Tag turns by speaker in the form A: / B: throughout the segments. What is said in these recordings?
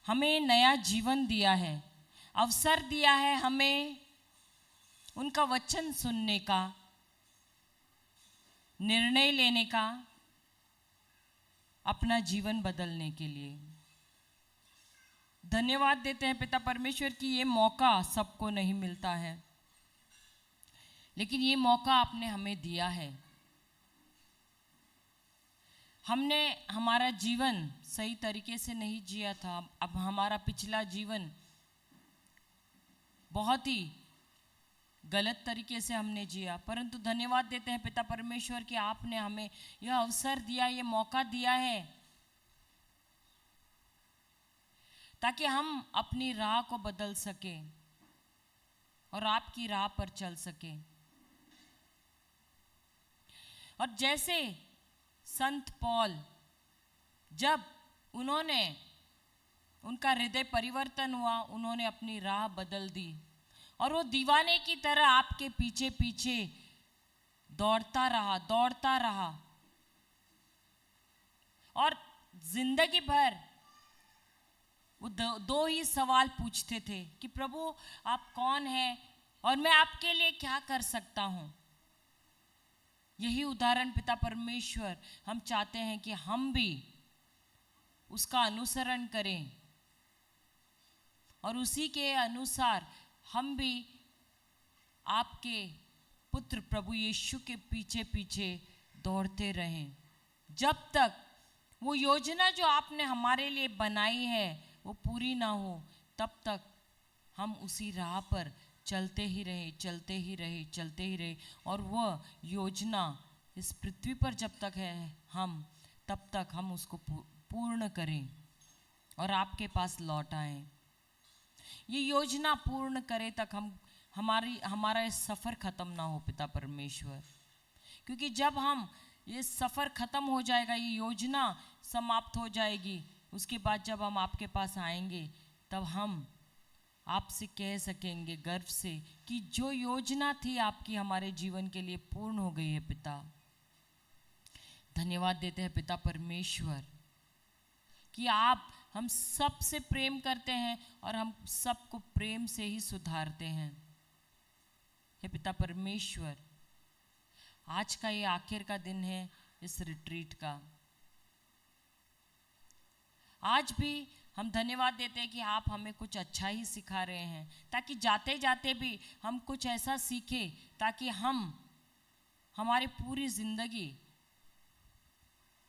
A: हमें नया जीवन दिया है, अवसर दिया है हमें उनका वचन सुनने का, निर्णय लेने का, अपना जीवन बदलने के लिए। धन्यवाद देते हैं पिता परमेश्वर कि ये मौका सबको नहीं मिलता है, लेकिन ये मौका आपने हमें दिया है। हमने हमारा जीवन सही तरीके से नहीं जिया था। अब हमारा पिछला जीवन बहुत ही गलत तरीके से हमने जिया, परंतु धन्यवाद देते हैं पिता परमेश्वर कि आपने हमें यह अवसर दिया, ये मौका दिया है ताकि हम अपनी राह को बदल सके और आपकी राह पर चल सके। और जैसे संत पौल, जब उनका हृदय परिवर्तन हुआ, उन्होंने अपनी राह बदल दी और वो दीवाने की तरह आपके पीछे पीछे दौड़ता रहा और जिंदगी भर वो दो ही सवाल पूछते थे कि प्रभु आप कौन हैं और मैं आपके लिए क्या कर सकता हूं। यही उदाहरण पिता परमेश्वर हम चाहते हैं कि हम भी उसका अनुसरण करें और उसी के अनुसार हम भी आपके पुत्र प्रभु यीशु के पीछे पीछे दौड़ते रहें, जब तक वो योजना जो आपने हमारे लिए बनाई है वो पूरी ना हो, तब तक हम उसी राह पर चलते ही रहे और वह योजना इस पृथ्वी पर जब तक है हम, तब तक हम उसको पूर्ण करें और आपके पास लौट आएं। ये योजना पूर्ण करे तक हमारा ये सफ़र ख़त्म ना हो पिता परमेश्वर, क्योंकि जब हम ये सफ़र ख़त्म हो जाएगा, ये योजना समाप्त हो जाएगी, उसके बाद जब हम आपके पास आएंगे तब हम आपसे कह सकेंगे गर्व से कि जो योजना थी आपकी हमारे जीवन के लिए पूर्ण हो गई है पिता। धन्यवाद देते हैं पिता परमेश्वर कि आप हम सब से प्रेम करते हैं और हम सबको प्रेम से ही सुधारते हैं। हे पिता परमेश्वर, आज का ये आखिर का दिन है इस रिट्रीट का। आज भी हम धन्यवाद देते हैं कि आप हमें कुछ अच्छा ही सिखा रहे हैं, ताकि जाते जाते भी हम कुछ ऐसा सीखें ताकि हमारी पूरी जिंदगी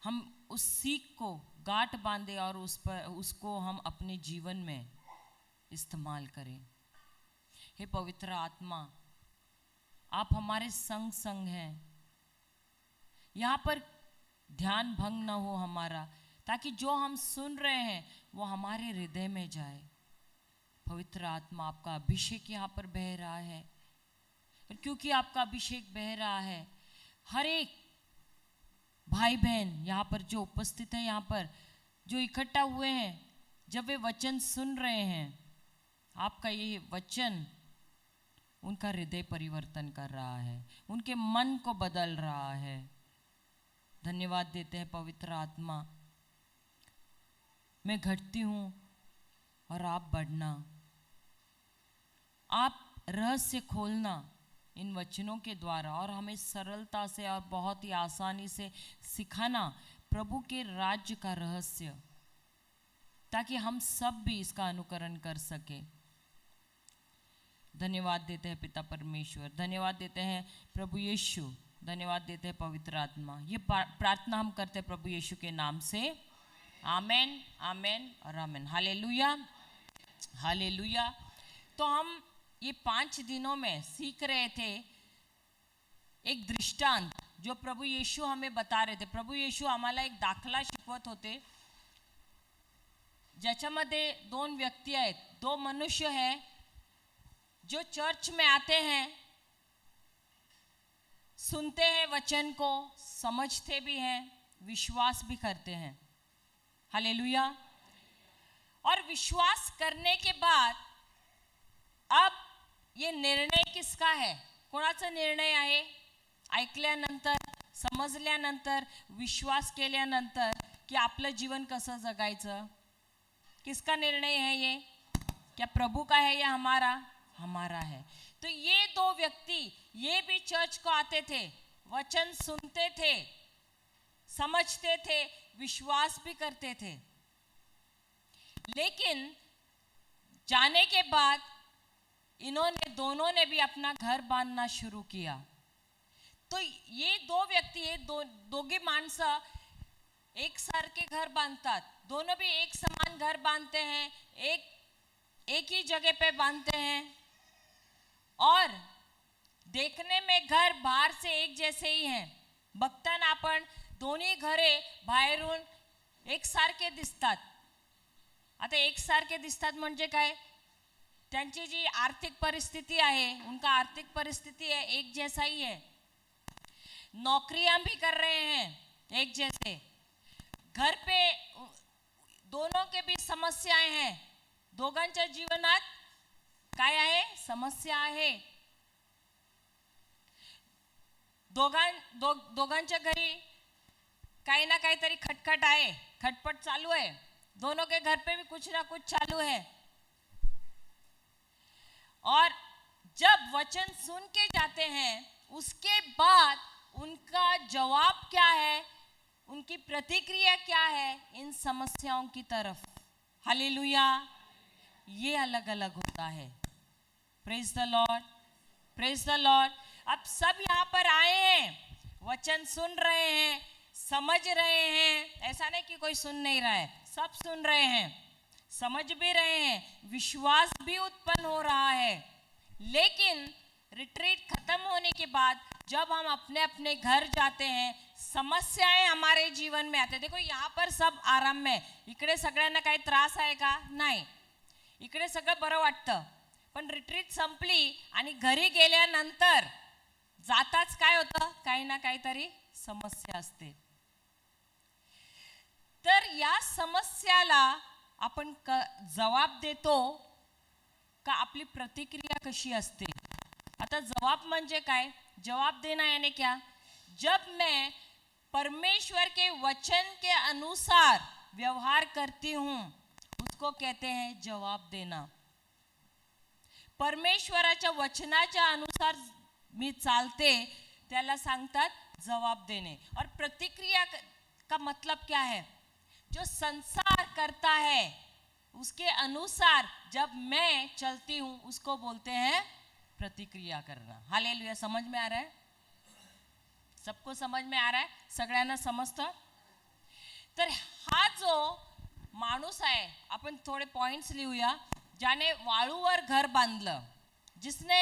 A: हम उस सीख को गांठ बांधे और उसको हम अपने जीवन में इस्तेमाल करें। हे पवित्र आत्मा, आप हमारे संग हैं। यहाँ पर ध्यान भंग न हो हमारा, ताकि जो हम सुन रहे हैं वो हमारे हृदय में जाए। पवित्र आत्मा, आपका अभिषेक यहाँ पर बह रहा है, और क्योंकि आपका अभिषेक बह रहा है, हर एक भाई बहन यहाँ पर जो उपस्थित है, यहाँ पर जो इकट्ठा हुए हैं, जब वे वचन सुन रहे हैं, आपका ये वचन उनका हृदय परिवर्तन कर रहा है, उनके मन को बदल रहा है। धन्यवाद देते हैं पवित्र आत्मा। मैं घटती हूँ और आप बढ़ना, आप रहस्य खोलना इन वचनों के द्वारा और हमें सरलता से और बहुत ही आसानी से सिखाना प्रभु के राज्य का रहस्य, ताकि हम सब भी इसका अनुकरण कर सके। धन्यवाद देते हैं पिता परमेश्वर, धन्यवाद देते हैं प्रभु यीशु, धन्यवाद देते हैं पवित्र आत्मा। ये प्रार्थना हम करते हैं प्रभु यीशु के नाम से। आमेन, आमेन और आमेन। Hallelujah, hallelujah. तो हम ये 5 दिनों में सीख रहे थे एक दृष्टांत जो प्रभु यीशु हमें बता रहे थे। प्रभु यीशु आम्हाला एक दाखला शिकवत होते, ज्याच्यामध्ये 2 व्यक्ती आहेत, 2 मनुष्य हैं जो चर्च में आते हैं, सुनते हैं वचन को, समझते भी हैं, विश्वास भी करते हैं। हालेलुया। और विश्वास करने के बाद अब ये निर्णय किसका है? कोणाचा निर्णय आहे? ऐकल्यानंतर, समजल्यानंतर, विश्वास केल्यानंतर की आपलं जीवन कसं जगायचं, किसका निर्णय है ये? क्या प्रभु का है या हमारा? हमारा है। तो ये दो व्यक्ति ये भी चर्च को आते थे, वचन सुनते थे, समझते थे, विश्वास भी करते थे, लेकिन जाने के बाद इन्होंने दोनों ने भी अपना घर बांधना शुरू किया। तो ये दो व्यक्ती हे दोघी माणसं एक सारखे घर बांधतात, दोनों भी एक समान घर बांधते हैं, एक ही जगह पे बांधते हैं, और देखने में घर बाहर से एक जैसे ही हैं। बघताना आपण दोन्ही घरे बाहेरून एकसारखे दिसतात। आता एकसारखे दिसतात म्हणजे काय? त्यांची जी आर्थिक परिस्थिति है, उनका आर्थिक परिस्थिति है एक जैसा ही है, नौकरियां भी कर रहे हैं एक जैसे, घर पे दोनों के भी समस्याएं हैं, दोघांच्या जीवनात काय आहे? समस्या आहे। दोघांच्या घरी काही ना काहीतरी खटखट आहे, खटपट चालू है, दोनों के घर पे भी कुछ ना कुछ चालू है। और जब वचन सुन के जाते हैं, उसके बाद उनका जवाब क्या है, उनकी प्रतिक्रिया क्या है इन समस्याओं की तरफ? हालेलुया। ये अलग अलग होता है। Praise the Lord, praise the Lord. अब सब यहाँ पर आए हैं, वचन सुन रहे हैं, समझ रहे हैं, ऐसा नहीं कि कोई सुन नहीं रहा है, सब सुन रहे हैं, समझ भी रहे हैं, विश्वास भी उत्पन्न हो रहा है। लेकिन रिट्रीट खत्म होने के बाद जब हम अपने अपने घर जाते हैं, समस्याएं हमारे जीवन में आते। देखो यहाँ पर सब आराम में, इकडे सगळ्यांना काही त्रास आहे का? नाही, इकडे सगळं बरं वाटतं। पण रिट्रीट संपली आणि घरी गेल्यानंतर जाताच काय होतं? काही ना काहीतरी समस्या असते। तर या समस्याला आपण जवाब देतो का आपली प्रतिक्रिया कशी असते? आता जवाब म्हणजे काय? जवाब देना यानी क्या? जब मैं परमेश्वर के वचन के अनुसार व्यवहार करती हूँ, उसको कहते हैं जवाब देना। परमेश्वराच्या वचनाच्या अनुसार मी चालते, त्याला सांगतात जवाब देने। और प्रतिक्रिया का मतलब क्या है? जो संसार करता है उसके अनुसार जब मैं चलती हूं, उसको बोलते हैं प्रतिक्रिया करना। हालेलुया। समझ में आ रहा है? सबको समझ में आ रहा है? सगळ्यांना समजतं? तर हा जो माणूस आहे, आपण थोडे पॉइंट्स लिहूया। ज्याने वाळूवर घर बांधलं, जिसने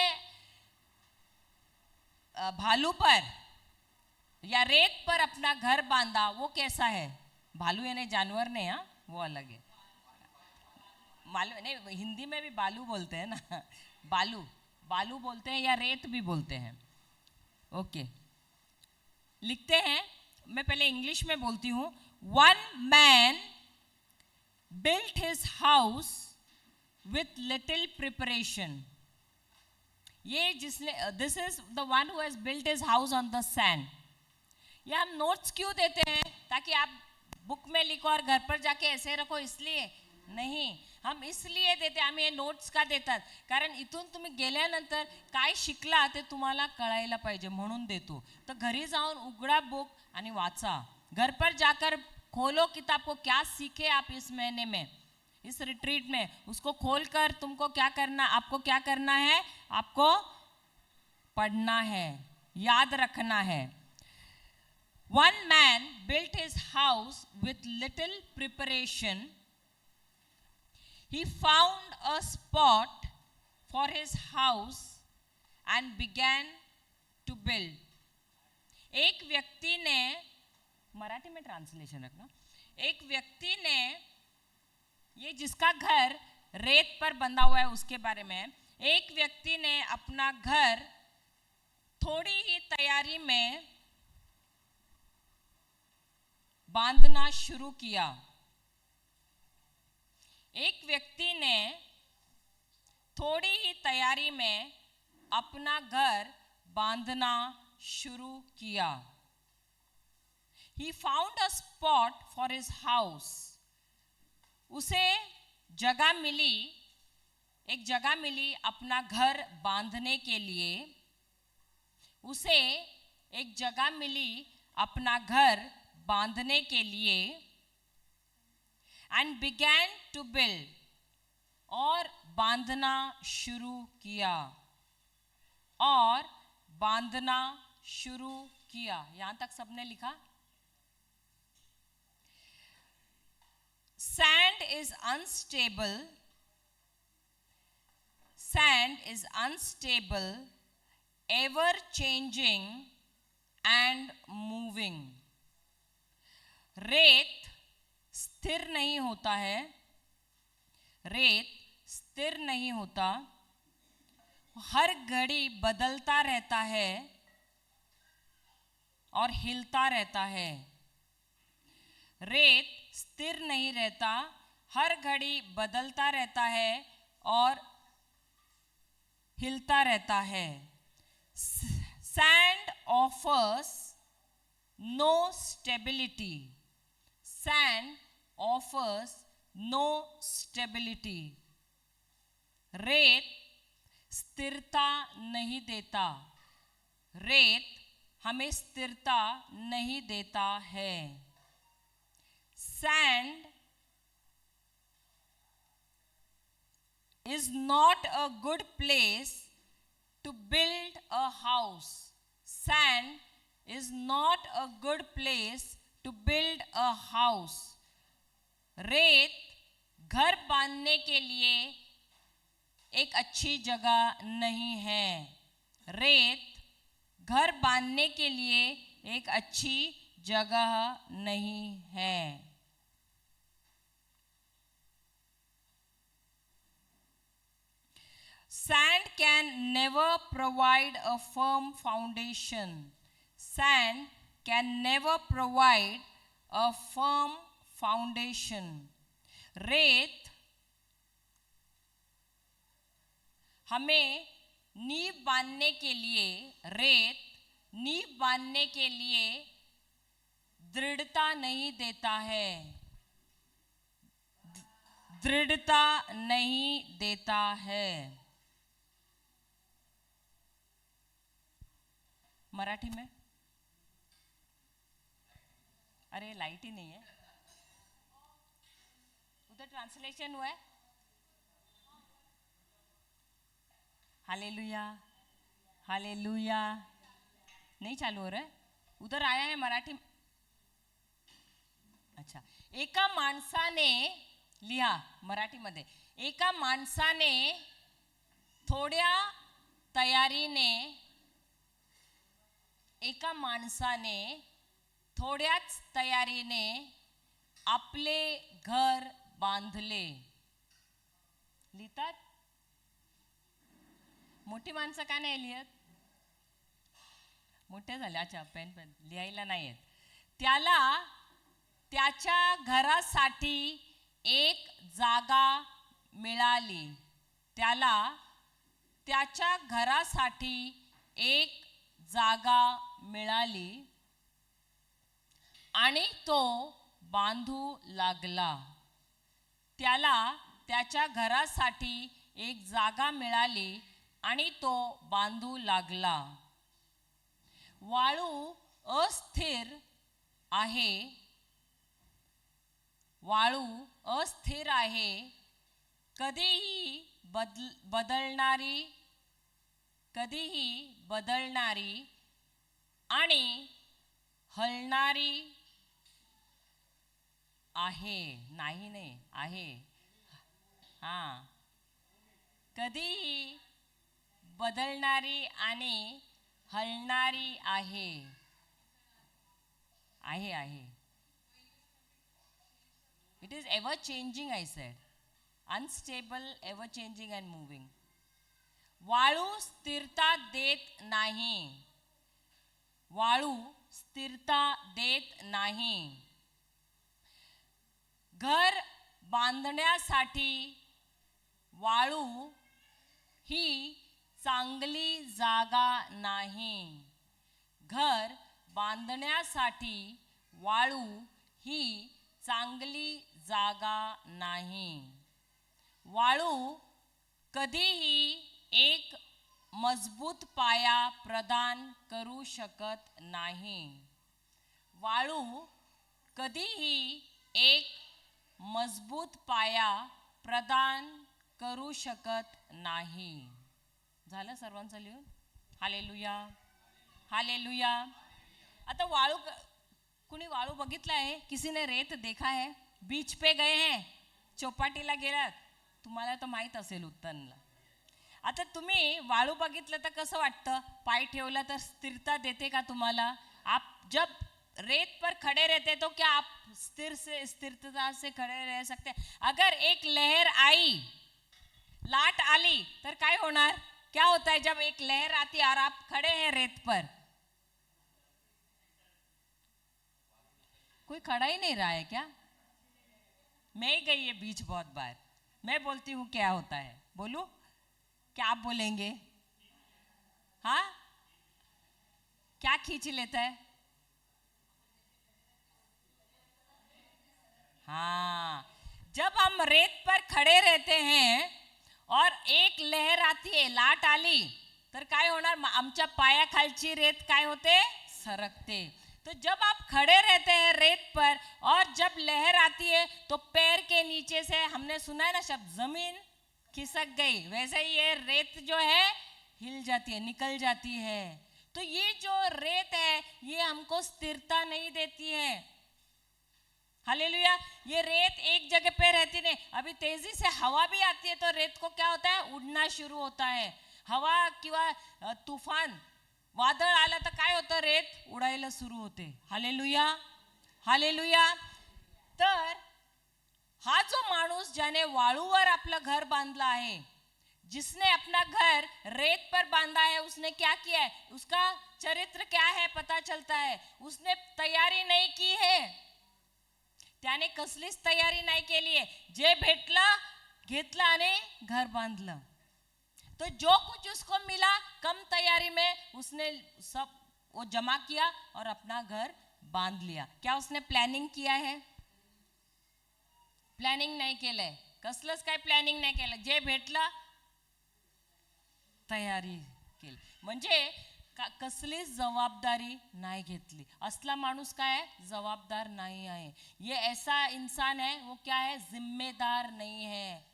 A: भालू पर या रेत पर अपना घर बांधा, वो कैसा है? भालू यानी जानवर नहीं, हाँ, वो अलग है। मालूम नहीं, हिंदी में भी बालू बोलते हैं ना, बालू बालू बोलते हैं या रेत भी बोलते हैं। ओके, लिखते हैं, मैं पहले इंग्लिश में बोलती हूँ। One man built his house with little preparation. ये जिसने, this is the one who has built his house on the sand. ये हम नोट्स क्यों देते हैं? ताकि आप बुक में लिखो और घर पर जाके ऐसे रखो, इसलिए नहीं, हम इसलिए देते, आम्ही हे नोट्स का देतात कारण इथून तुम्ही गेल्यानंतर काय शिकला ते तुम्हाला कळायला पाहिजे म्हणून देतो। तर घरी जाऊन उघडा बुक आणि वाचा। घर पर जाकर खोलो किताब को, क्या सीखे आप इस महीने में, इस रिट्रीट में, उसको खोलकर तुमको क्या करना, आपको क्या करना है? आपको पढ़ना है, याद रखना है। One man built his house with little preparation. He found a spot for his house and began to build. एक व्यक्ति ने, मराठी में ट्रांसलेशन रखना, एक व्यक्ति ने, ये जिसका घर रेत पर बंधा हुआ है उसके बारे में, एक व्यक्ति ने अपना घर थोड़ी ही तैयारी में बांधना शुरू किया। एक व्यक्ति ने थोड़ी ही तैयारी में अपना घर बांधना शुरू किया। He found a spot for his house. उसे जगह मिली, एक जगह मिली अपना घर बांधने के लिए, उसे एक जगह मिली अपना घर बांधने के लिए, एंड बिगैन टू बिल्ड, और बांधना शुरू किया, और बांधना शुरू किया। यहां तक सबने लिखा? Sand is unstable. Sand is unstable, ever changing and moving. रेत स्थिर नहीं होता है, रेत स्थिर नहीं होता, हर घड़ी बदलता रहता है और हिलता रहता है। रेत स्थिर नहीं रहता, हर घड़ी बदलता रहता है और हिलता रहता है। Sand offers no stability. Sand offers no stability. रेत स्थिरता नहीं देता, रेत हमें स्थिरता नहीं देता है। Sand is not a good place to build a house. Sand is not a good place to build a house. रेत घर बांधने के लिए एक अच्छी जगह नहीं है। रेत घर बांधने के लिए एक अच्छी जगह नहीं है। Sand can never provide a firm foundation. Sand can never provide a firm foundation. रेत हमें नींव बांधने के लिए, रेत नींव बांधने के लिए दृढ़ता नहीं देता है, दृढ़ता नहीं देता है। मराठी में? अरे लाइट ही नहीं है, उधर ट्रांसलेशन हुआ है। Hallelujah, hallelujah. नहीं चालू हो रहा है, उधर आया है मराठी। अच्छा, एका माणसाने लिहा मराठीमध्ये, एका माणसाने थोड्या तयारीने, एका माणसाने थोड्याच तयारीने आपले घर बांधले। लिहितात? मोठी माणसं का नाही लिहत? मोठे झाले, अच्छा पेन लिहायला नाही येत। त्याला त्याच्या घरासाठी एक जागा मिळाली, त्याला त्याच्या घरासाठी एक जागा मिळाली आणि तो बांधू लागला। त्याला त्याच्या घरासाठी एक जागा मिळाली आणि तो बांधू लागला। वाळू अस्थिर आहे, वाळू अस्थिर आहे, कधीही बदलणारी, कधीही बदलणारी आणि हलणारी आहे। नाही नाही आहे, हां, कधीही बदलणारी आणि हलणारी आहे, आहे आहे। It is ever changing, I said. Unstable, ever changing and moving. वाळू स्थिरता देत नाही, वाळू स्थिरता देत नाही। घर बांधण्यासाठी वाळू ही चांगली जागा नाही, घर बांधण्यासाठी वाळू ही चांगली जागा नाही। वाळू कधीही एक मजबूत पाया प्रदान करू शकत नाही. वाळू कधीही एक मजबूत पाया प्रदान करू शकत नाही. झालं सर्वांचं लिहून? Hallelujah, hallelujah. आता वाळू, कुणी वाळू बघितला आहे? किसी ने रेत देखा है? बीच पे गए हैं, चौपाटीला गेलात, तुम्हाला तर माहीत असेल उत्तरला. आता तुम्ही वाळू बघितलं तर कसं वाटतं? पाय ठेवला तर स्थिरता देते का तुम्हाला? आप जब रेत पर खड़े रहते तो क्या आप स्थिरता से खड़े रह सकते? अगर एक लहर आई, लाट आली तर काय होणार? क्या होता है जब एक लहर आती है और आप खड़े हैं रेत पर? कोई खड़ा ही नहीं रहा है क्या? मैं ही गई है बीच बहुत बार. मैं बोलती हूँ क्या होता है. बोलूं? क्या आप बोलेंगे? हाँ, क्या खींच लेता है? हाँ, जब हम रेत पर खड़े रहते हैं और एक लहर आती आहे, लाट आली तर काय होणार? आमच्या पायाखालची रेत काय होते? सरकते. तो जब आप खड़े रहते हैं रेत पर और जब लहर आती है तो पैर के नीचे से, हमने सुना है ना शब्द, जमीन खिसक गई, वैसे ही ये रेत जो है हिल जाती है, निकल जाती है. तो ये जो रेत है ये हमको स्थिरता नहीं देती है. हालेलुया. ये रेत एक जगह पे रहती नहीं. अभी तेजी से हवा भी आती है तो रेत को क्या होता है? उड़ना शुरू होता है. हवा किंवा तूफान, वादळ आलं तर काय होतं? रेत उडायला सुरू होते. Hallelujah, hallelujah. तर हा जो माणूस ज्याने वाळूवर आपलं घर बांधलं आहे, जिसने अपना घर रेत पर बांधा है, उसने क्या किया है? उसका चरित्र क्या है पता चलता है. उसने तैयारी नहीं की है. त्याने कसलीच तयारी नाही केली आहे. जे भेटलं घेतलं आणि घर बांधलं. तो जो कुछ उसको मिला, कम तैयारी में उसने सब वो जमा किया और अपना घर बांध लिया. क्या उसने प्लॅनिंग किया है? प्लॅनिंग नाही केलंय. कसलंच काय प्लॅनिंग नाही केलं. जे भेटलं तयारी केली. म्हणजे कसलीच जबाबदारी नाही घेतली. असला माणूस काय आहे? जबाबदार नाही आहे. ये ऐसा इंसान है, वो क्या है? जिम्मेदार नहीं है.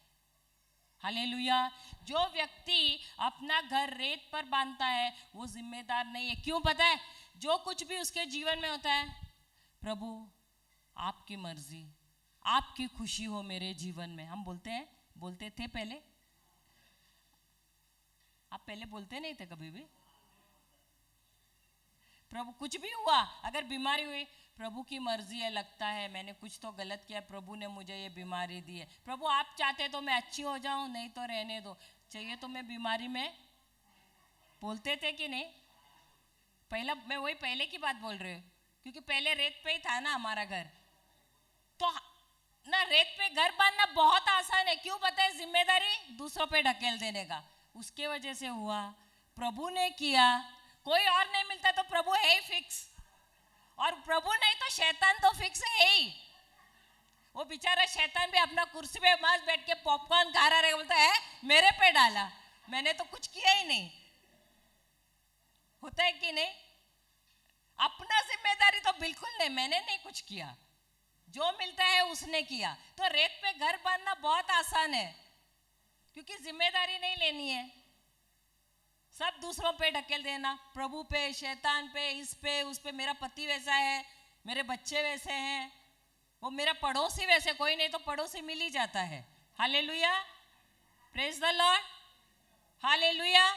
A: हालेलुया. जो व्यक्ति अपना घर रेत पर बांधता है वो जिम्मेदार नहीं है. क्यों पता है? जो कुछ भी उसके जीवन में होता है, प्रभु आपकी मर्जी, आपकी खुशी हो मेरे जीवन में. हम बोलते हैं, बोलते थे पहले. आप पहले बोलते नहीं थे कभी भी? प्रभु कुछ भी हुआ, अगर बीमारी हुई, प्रभु की मर्जी है, लगता है मैंने कुछ तो गलत किया, प्रभु ने मुझे ये बीमारी दी है. प्रभु आप चाहते तो मैं अच्छी हो जाऊं, नहीं तो रहने दो. चाहिए तो मैं बीमारी में. बोलते थे कि नहीं? पहला, मैं वही पहले की बात बोल रही हूँ, क्योंकि पहले रेत पे ही था ना हमारा घर. तो ना रेत पे घर बांधना बहुत आसान है. क्यों पता है? जिम्मेदारी दूसरों पे ढकेल देने का. उसके वजह से हुआ. प्रभु ने किया, कोई और नहीं मिलता तो प्रभु है ही फिक्स. और प्रभु नहीं तो शैतान तो फिक्स है ही. वो बेचारा शैतान भी अपना कुर्सी पे मस्त बैठ के पॉपकॉर्न खा रहा है, बोलता है मेरे पे डाला, मैंने तो कुछ किया ही नहीं. होता है कि नहीं? अपना जिम्मेदारी तो बिल्कुल नहीं, मैंने नहीं कुछ किया, जो मिलता है उसने किया. तो रेत पे घर बांधना बहुत आसान है, क्योंकि जिम्मेदारी नहीं लेनी है. सब दूसरों पे ढकेल देना, प्रभु पे, शैतान पे, इस पे, उस पे. मेरा पति वैसा है, मेरे बच्चे वैसे हैं, वो मेरा पड़ोसी वैसे. कोई नहीं तो पड़ोसी मिल ही जाता है. Hallelujah, praise the Lord, hallelujah.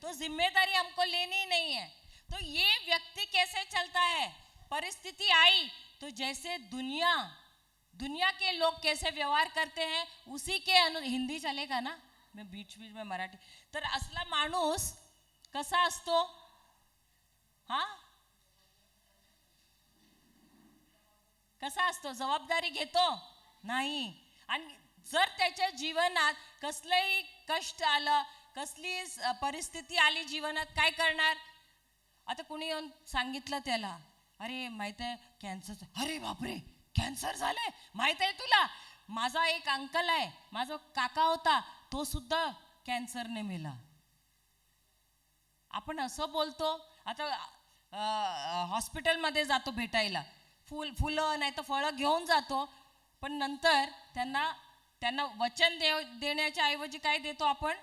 A: तो जिम्मेदारी हमको लेनी नहीं है. तो ये व्यक्ति कैसे चलता है? परिस्थिति आई तो जैसे दुनिया के लोग कैसे व्यवहार करते हैं उसी के हिंदी चलेगा ना, मैं बीच बीच में मराठी. तर असला माणूस कसा असतो? हा, कसा असतो? जबाबदारी घेतो नाही. आणि जर त्याच्या जीवनात कसलंही कष्ट आलं, कसली परिस्थिती आली जीवनात, काय करणार? आता कुणी येऊन सांगितलं त्याला, अरे माहित आहे कॅन्सर. अरे बापरे, कॅन्सर झालंय, माहित आहे तुला? माझा एक अंकल आहे, माझा काका होता, तो सुद्धा कॅन्सरने मेला. आपण असं बोलतो. आता हॉस्पिटलमध्ये जातो भेटायला, फुलं नाही तर फळं घेऊन जातो, पण नंतर त्यांना वचन देण्याच्या ऐवजी काय देतो आपण?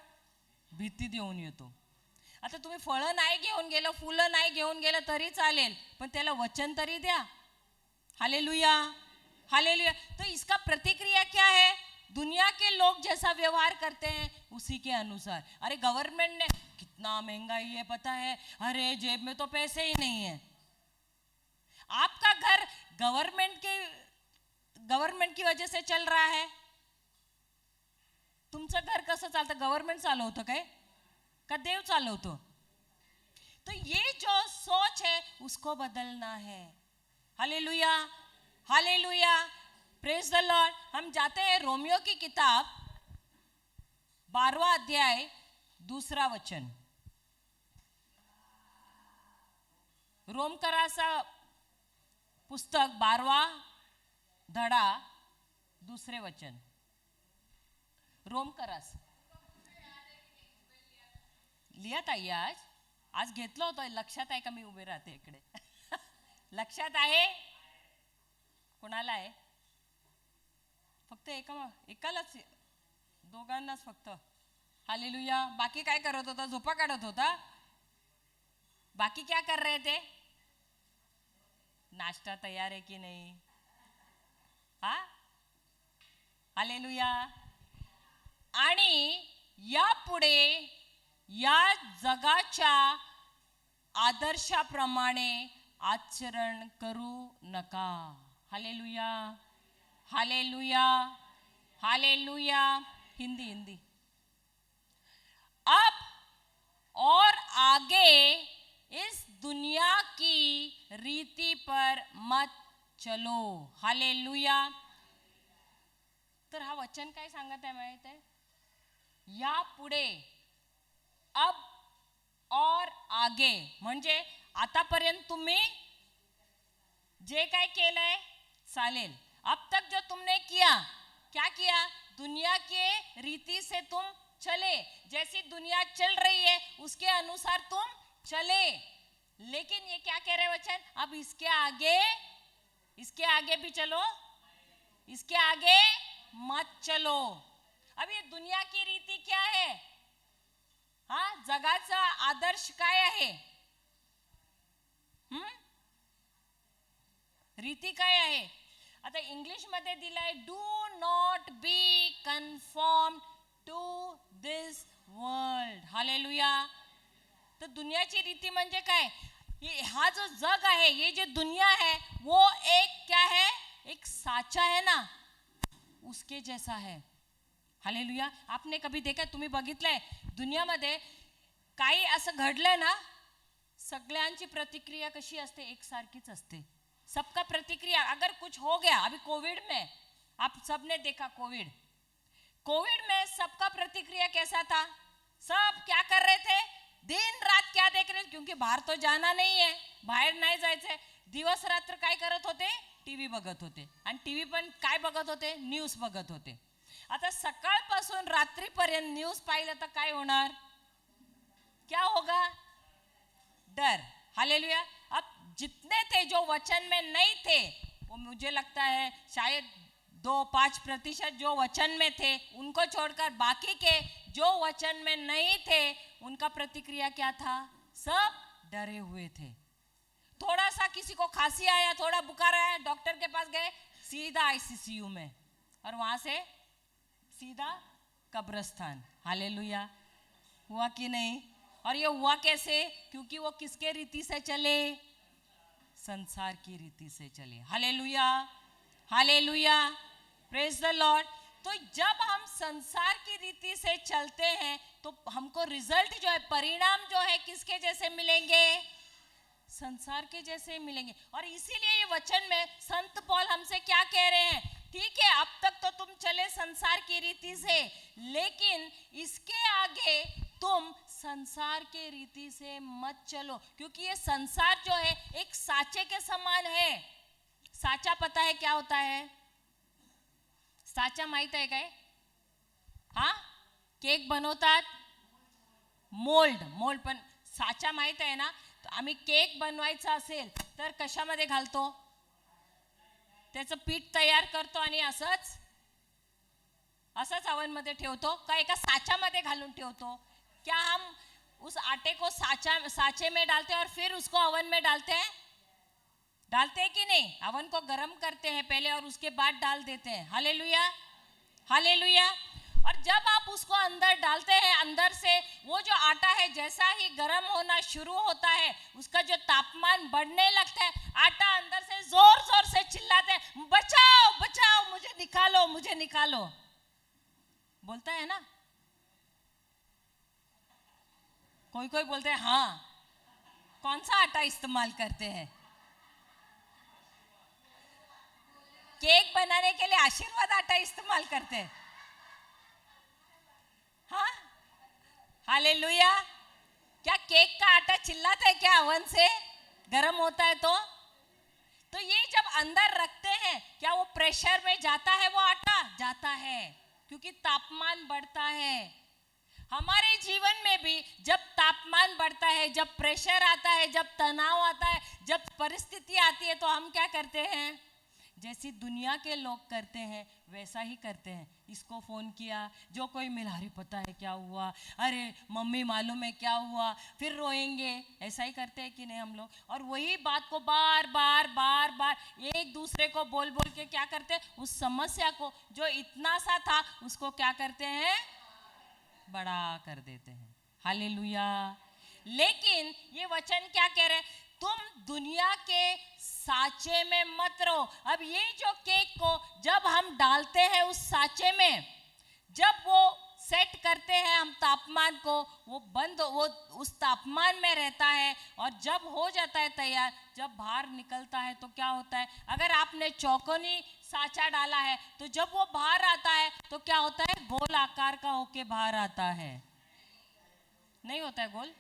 A: भीती देऊन येतो. आता तुम्ही फळं नाही घेऊन गेलं, फुलं नाही घेऊन गेलं तरी चालेल, पण त्याला वचन तरी द्या. Hallelujah, hallelujah. तो इसका प्रतिक्रिया क्या है? दुनिया के लोग जैसा व्यवहार करते हैं उसी के अनुसार. अरे गवर्नमेंट ने कितना महंगाई है पता है, अरे जेब में तो पैसे ही नहीं है. आपका घर गवर्नमेंट की वजह से चल रहा है. तुमचं घर कसं चालतं? गवर्नमेंट चालवतं काय का देव चालवतो? तो ये जो सोच है उसको बदलना है. Hallelujah, hallelujah, praise the Lord. हम जाते हैं रोमियो की किताब 12वां अध्याय 2 वचन. रोमकराचा पुस्तक 12वा धडा 2 वचन. रोमकरास लिया ताई. आज घेतलं होतं. लक्षात आहे का मी उभे राहते इकडे? लक्षात आहे कोणाला आहे? फक्त एकालाच, दोघांनाच फक्त. हालेलुया. बाकी काय करत होता? झोपा काढत होता? बाकी क्या कर रहे थे? नाश्ता तयार आहे की नाही? हा, हालेलुया. आणि यापुढे या जगाच्या आदर्शाप्रमाणे आचरण करू नका. Hallelujah, hallelujah, hallelujah. हिंदी. अब और आगे इस दुनिया की रीति पर मत चलो. हालेलुया. तर हा वचन काय सांगत आहे माहित आहे? या पुढे, अब और आगे म्हणजे आतापर्यंत तुम्ही जे काय केलंय चालेल. अब तक जो तुमने किया, क्या किया? दुनिया के रीति से तुम चले. जैसी दुनिया चल रही है उसके अनुसार तुम चले. लेकिन ये क्या कह रहे वचन? अब इसके आगे भी चलो, इसके आगे मत चलो. अब ये दुनिया की रीति क्या है? हा, जगाचा आदर्श काय आहे? रीती काय आहे? आता इंग्लिश मध्ये दिलाय, do not be conform to this world. Hallelujah. तर दुनियाची रीती म्हणजे काय? हा जो जग आहे, ये जो दुनिया है, वो एक क्या है? एक साचा है ना, उसके जैसा है. हालेलुया. आपने कभी देखा, तुम्ही बघितलंय दुनियामध्ये काही असं घडलंय ना, सगळ्यांची प्रतिक्रिया कशी असते? एकसारखीच असते. सबका प्रतिक्रिया, अगर कुछ हो गया, अभी कोविड में आप सबने देखा, कोविड में सबका प्रतिक्रिया कैसा था? सब क्या कर रहे थे? दिन रात क्या देख रहे थे? क्योंकि बाहर तो जाना नहीं है, बाहेर नाही जायचंय. दिवस रात्र काय करत होते? टीव्ही बघत होते. आणि टीव्ही पण काय बघत होते? न्यूज बघत होते. आता सकाळपासून रात्रीपर्यंत न्यूज पाहिलं तर काय होणार? क्या होगा? डर. हालेलुया. अब जितने थे जो वचन में नहीं थे, वो मुझे लगता है शायद 2-5% जो वचन में थे, उनको छोड़कर बाकी के जो वचन में नहीं थे, उनका प्रतिक्रिया क्या था? सब डरे हुए थे. थोड़ा सा किसी को खांसी आया, थोड़ा बुखार आया, डॉक्टर के पास गए, सीधा आईसीसीयू में, और वहां से सीधा कब्रिस्तान. हालेलुया. हुआ कि नहीं? और ये हुआ कैसे? क्योंकि वो किसके रीति से चले? संसार की रीति से चले. Hallelujah, hallelujah, praise the Lord. तो जब हम संसार की रीति से चलते हैं तो हमको रिजल्ट जो है, परिणाम जो है, किसके जैसे मिलेंगे? संसार के जैसे मिलेंगे. और इसीलिए ये वचन में संत पौल हमसे क्या कह रहे हैं? ठीक है, अब तक तो तुम चले संसार की रीति से, लेकिन इसके आगे तुम संसार के रीति से मत चलो. क्योंकि ये संसार जो है एक साचे के समान है. साचा पता है क्या होता है? साचा माहित आहे काय? हा, केक बनवतात मोल्ड पण साचा माहित आहे ना? आम्ही केक बनवायचा असेल तर कशामध्ये घालतो? त्याचं पीठ तयार करतो आणि असंच अवन मध्ये ठेवतो का एका साच्यामध्ये घालून ठेवतो? क्या हम उस आटे को साचे में डालते हैं और फिर उसको अवन में डालते हैं? डालते हैं कि नहीं? अवन को गर्म करते हैं पहले और उसके बाद डाल देते हैं। Hallelujah, hallelujah. और जब आप उसको अंदर डालते हैं, अंदर से वो जो आटा है जैसा ही गर्म होना शुरू होता है, उसका जो तापमान बढ़ने लगता है, आटा अंदर से जोर जोर से चिल्लाते हैं, बचाओ बचाओ, मुझे निकालो मुझे निकालो, बोलता है ना। कोई कोई बोलते हैं हाँ, कौन सा आटा इस्तेमाल करते हैं? केक बनाने के लिए आशीर्वाद आटा इस्तेमाल करते हैं। हाँ, हालेलुया। क्या केक का आटा चिल्लाता है क्या अवन से गर्म होता है? तो ये जब अंदर रखते हैं, क्या वो प्रेशर में जाता है? वो आटा जाता है, क्योंकि तापमान बढ़ता है। हमारे जीवन में भी जब तापमान बढ़ता है, जब प्रेशर आता है, जब तनाव आता है, जब परिस्थिति आती है, तो हम क्या करते हैं? जैसी दुनिया के लोग करते हैं वैसा ही करते हैं। इसको फोन किया, जो कोई मिला, अरे पता है क्या हुआ, अरे मम्मी मालूम है क्या हुआ, फिर रोएंगे। ऐसा ही करते हैं कि नहीं हम लोग? और वही बात को बार बार बार बार एक दूसरे को बोल बोल के क्या करते हैं? उस समस्या को जो इतना सा था उसको क्या करते हैं? बड़ा कर देते हैं। हालेलुया। लेकिन ये वचन क्या कह रहे हैं? तुम दुनिया के साचे में मत रहो। अब ये जो केक को जब हम डालते हैं उस साचे में, जब वो सेट करते हैं हम तापमान को, वो उस तापमान में रहता है, और जब हो जाता है तैयार, जब बाहर निकलता है तो क्या होता है? अगर आपने चौकोनी साचा डाला है तो जब वो बाहर आता है तो क्या होता है? गोल आकार का होके बाहर आता है, नहीं होता है गोल?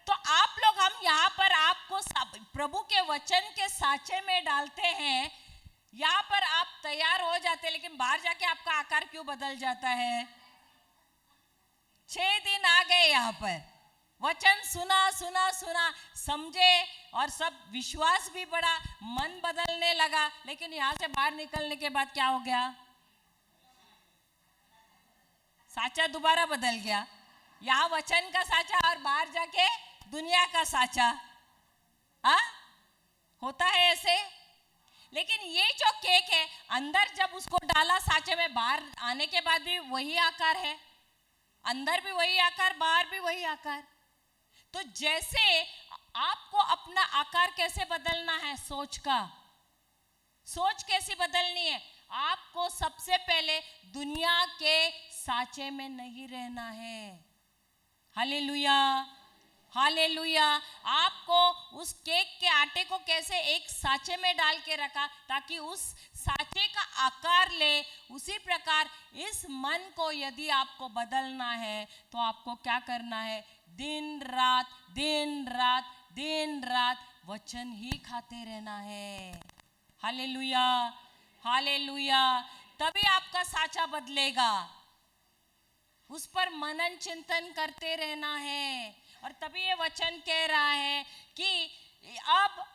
A: तो आप लोग, हम यहाँ पर आपको प्रभु के वचन के साचे में डालते हैं, यहाँ पर आप तैयार हो जाते हैं, लेकिन बाहर जाके आपका आकार क्यों बदल जाता है? 6 दिन आ गए यहाँ पर, वचन सुना सुना सुना, समझे, और सब विश्वास भी बढ़ा, मन बदलने लगा, लेकिन यहाँ से बाहर निकलने के बाद क्या हो गया? साचा दोबारा बदल गया। यहाँ वचन का साचा और बाहर जाके दुनिया का साचा। होता है ऐसे। लेकिन ये जो केक है, अंदर जब उसको डाला साचे में, बाहर आने के बाद भी वही आकार है, अंदर भी वही आकार, बाहर भी वही आकार। तो जैसे आपको अपना आकार कैसे बदलना है? सोच का, सोच कैसी बदलनी है? आपको सबसे पहले दुनिया के साचे में नहीं रहना है। Hallelujah, hallelujah. आपको उस केक के आटे को कैसे एक साचे में डाल के रखा ताकि उस साचे का आकार ले, उसी प्रकार इस मन को यदि आपको बदलना है तो आपको क्या करना है? दिन रात दिन रात दिन रात वचन ही खाते रहना है। Hallelujah, hallelujah. तभी आपका साचा बदलेगा, उस पर मनन चिंतन करते रहना है। और तभी ये वचन कह रहा है कि अब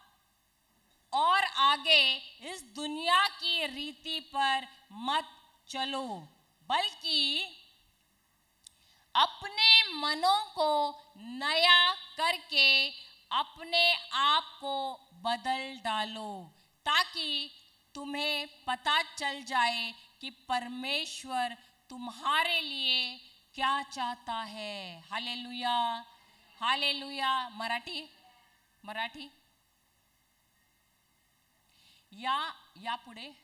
A: और आगे इस दुनिया की रीति पर मत चलो, बल्कि अपने मनों को नया करके अपने आप को बदल डालो, ताकि तुम्हें पता चल जाए कि परमेश्वर तुम्हारे लिए क्या चाहता है। Hallelujah, hallelujah. मराठी या पुढे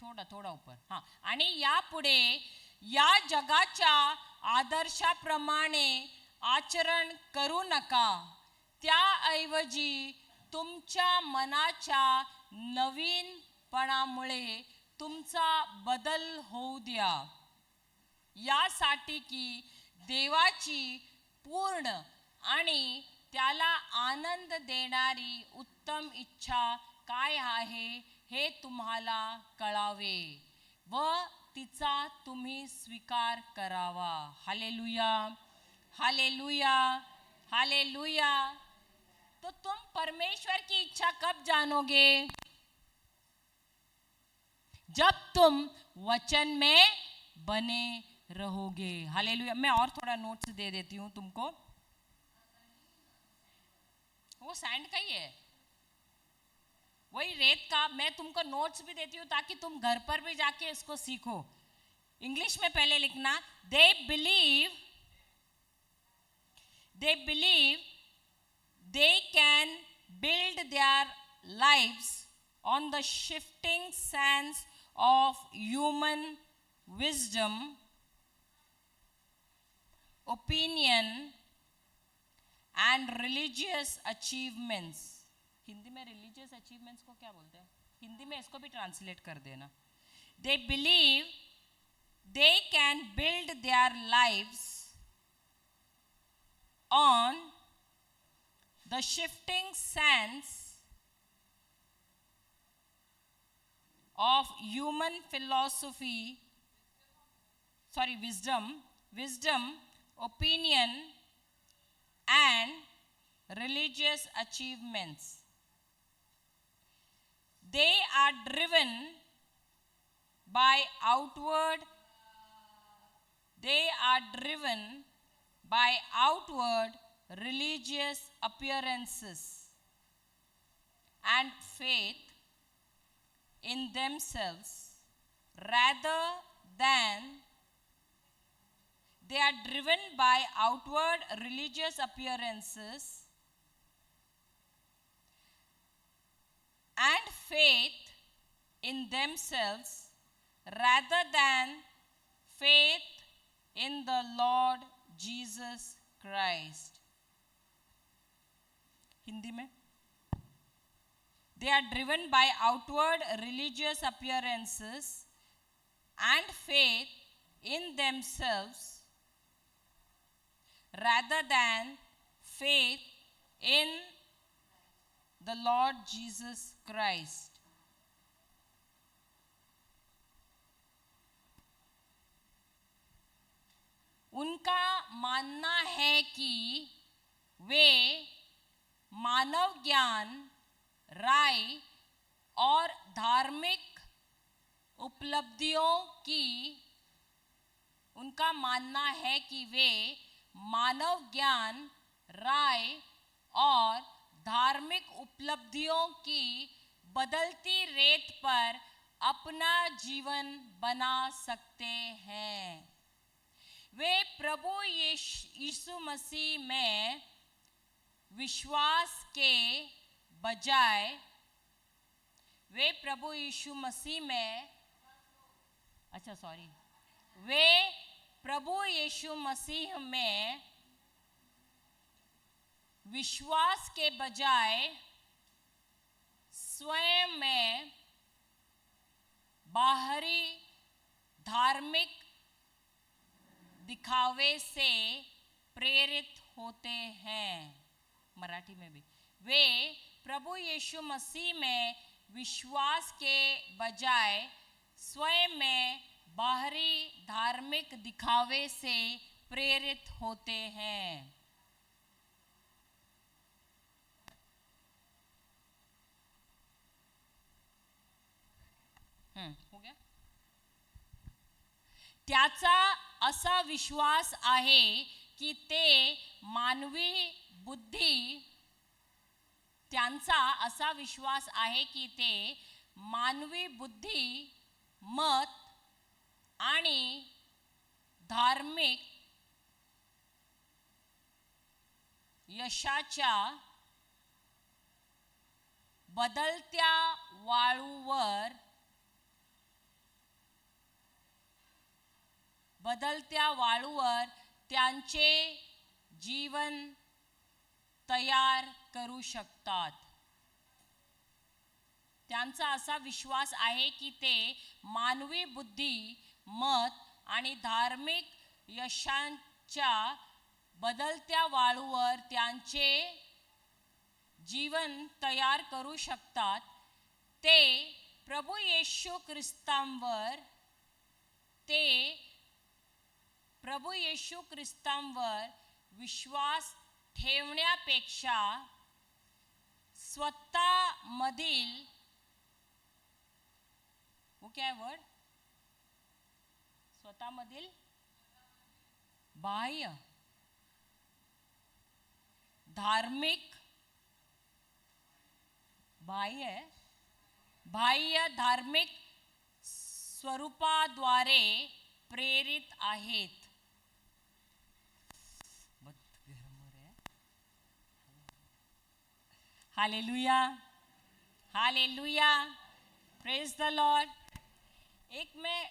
A: थोडा ऊपर। हां, आणि यापुढे या जगाच्या आदर्शाप्रमाणे आचरण करू नका, त्याऐवजी तुमच्या मनाच्या नवीनपणामुळे तुमचा बदल होऊ द्या, यासाठी की देवाची पूर्ण आणि त्याला आनंद देणारी उत्तम इच्छा काय आहे हे तुम्हाला कळावे व तिचा तुम्ही स्वीकार करावा. Hallelujah, hallelujah, hallelujah. तो तुम परमेश्वर की इच्छा कब जानोगे? जब तुम वचन में बने रहोगे. हालेलुया. मैं और थोड़ा नोट्स दे देती हूं तुमको. वो सैंड का ही है, वही रेत का. मैं तुमको नोट्स भी देती हूँ ताकि तुम घर पर भी जाके इसको सीखो. इंग्लिश में पहले लिखना. They believe they can build their lives on the shifting sands of human wisdom, opinion and religious achievements. Hindi में religious achievements को क्या बोलते हैं? हिंदी में इसको भी ट्रांसलेट कर देना. They believe they can build their lives on the shifting sands of human wisdom, opinion and religious achievements. They are driven by outward religious appearances and faith in themselves rather than they are driven by outward religious appearances and faith in themselves rather than faith in the Lord Jesus Christ. Hindi में they are driven by outward religious appearances and faith in themselves rather than faith in the Lord Jesus Christ. उनका मानना है कि वे मानव ज्ञान, राय और धार्मिक उपलब्धियों की उनका मानना है कि वे मानव ज्ञान, राय और धार्मिक उपलब्धियों की बदलती रेत पर अपना जीवन बना सकते हैं. वे प्रभु यीशु मसीह में विश्वास के बजाय वे प्रभु यीशु मसीह में वे प्रभु यीशु मसीह में विश्वास के बजाय स्वयं में बाहरी धार्मिक दिखावे से प्रेरित होते हैं. मराठी में भी वे प्रभु यीशु मसीह में विश्वास के बजाय स्वयं में बाहरी धार्मिक दिखावे से प्रेरित होते हैं. हो गया. त्याचा असा विश्वास आहे की ते मानवी बुद्धी त्यांचा असा विश्वास आहे की ते मानवी बुद्धी, मत आणि धार्मिक यशाच्या बदलत्या वाळूवर त्यांचे जीवन तयार करू शकतात. त्यांचा असा विश्वास आहे की ते मानवी बुद्धी, मत आणि धार्मिक यशांच्या बदलत्या वाळूवर त्यांचे जीवन तयार करू शकतात. ते प्रभू येशू ख्रिस्तांवर ते प्रभू येशू ख्रिस्तांवर विश्वास ठेवण्यापेक्षा स्वतःमधील वो क्या है वर्ड स्वतःमधील बाह्य धार्मिक बाह्य धार्मिक स्वरूपाद्वारे प्रेरित आहेत. Hallelujah hallelujah praise the Lord. एक मैं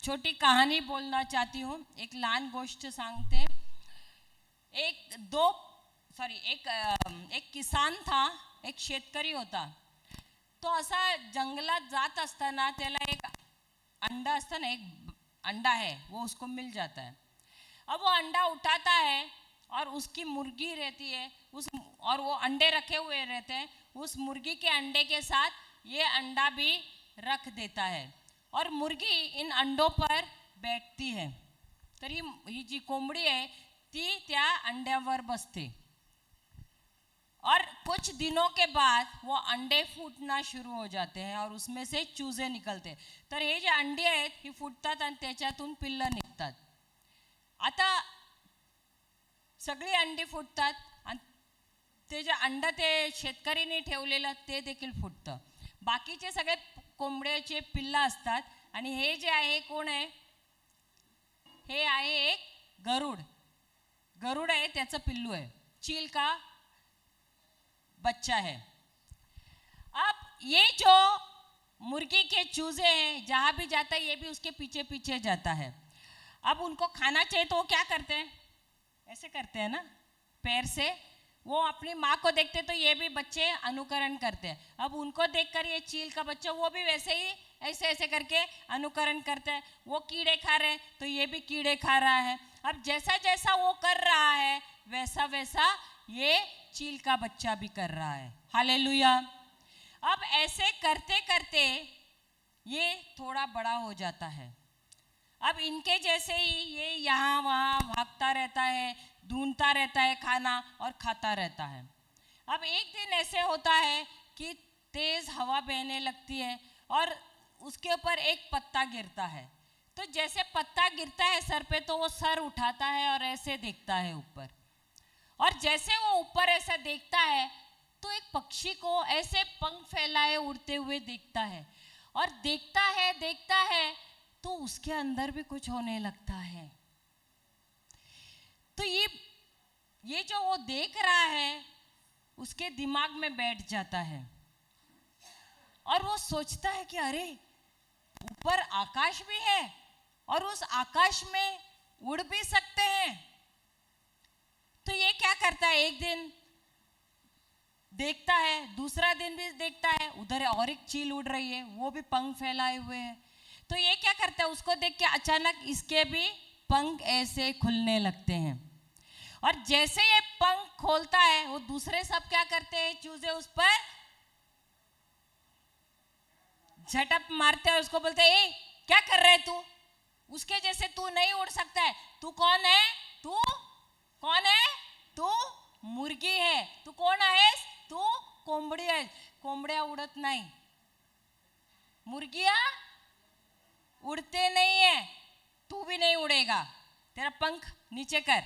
A: छोटी कहानी बोलना चाहती हूँ. एक लहान गोष्ट सांगते. एक किसान था, एक शेतकरी होता. तो असा जंगलात जात असताना त्याला एक अंडा असतं ना, एक अंडा है वो उसको मिल जाता है. अब वो अंडा उठाता है और उसकी मुर्गी रहती है और वो अंडे रखे हुए रहते हैं. उस मुर्गी के अंडे के साथ ये अंडा भी रख देता है और मुर्गी इन अंडों पर बैठती है. तर ही जी कोंबडी आहे ती त्या अंड्यावर बसते और कुछ दिनों के बाद वो अंडे फूटना शुरू हो जाते हैं और उसमें से चूजे निकलते. तर हे जे अंडे आहेत ही फुटतात आणि त्याच्यातून पिल्लं निघतात. आता सगळी अंडी फुटतात आणि ते जे अंडं ते शेतकरीने ठेवलेलं ते देखील फुटतं. बाकीचे सगळे कोंबड्याचे पिल्लं असतात आणि हे जे आहे कोण आहे, हे आहे एक गरुड आहे, त्याचं पिल्लू आहे. चील का बच्चा है. अब ये जो मुर्गी के चूजे हैं जहाँ भी जाता है ये भी उसके पीछे पीछे जाता है. अब उनको खाना चाहिए तो वो क्या करते हैं, ऐसे करते हैं ना पैर से. वो अपनी माँ को देखते तो ये भी बच्चे अनुकरण करते हैं. अब उनको देखकर ये चील का बच्चा वो भी वैसे ही ऐसे ऐसे करके अनुकरण करते हैं. वो कीड़े खा रहे हैं तो ये भी कीड़े खा रहा है. अब जैसा जैसा वो कर रहा है वैसा वैसा ये चील का बच्चा भी कर रहा है. हालेलुया. अब ऐसे करते करते ये थोड़ा बड़ा हो जाता है. अब इनके जैसे ही ये यहाँ वहाँ भागता रहता है, ढूंढता रहता है खाना और खाता रहता है. अब एक दिन ऐसे होता है कि तेज हवा बहने लगती है और उसके ऊपर एक पत्ता गिरता है. तो जैसे पत्ता गिरता है सर पे तो वो सर उठाता है और ऐसे देखता है ऊपर. और जैसे वो ऊपर ऐसा देखता है तो एक पक्षी को ऐसे पंख फैलाए उड़ते हुए देखता है और देखता है तो उसके अंदर भी कुछ होने लगता है. तो ये जो वो देख रहा है उसके दिमाग में बैठ जाता है और वो सोचता है कि अरे ऊपर आकाश भी है और उस आकाश में उड़ भी सकते हैं. तो ये क्या करता है, एक दिन देखता है, दूसरा दिन भी देखता है, उधर और एक चील उड़ रही है, वो भी पंख फैलाए हुए है. तो ये क्या करता है, उसको देख के अचानक इसके भी पंख ऐसे खुलने लगते हैं और जैसे ये पंख खोलता है वो दूसरे सब क्या करते हैं, चूजे उस पर झटप मारते हैं. उसको बोलते हैं, ए क्या कर रहे तू, उसके जैसे तू नहीं उड़ सकता है. तू कौन है, तू कौन है, तू मुर्गी है. तू कोण आहेस, तू कोंबडी आहेस. कोंबड्या उड़त नाही, मुर्गिया उड़ते नहीं है. तू भी नहीं उड़ेगा, तेरा पंख नीचे कर.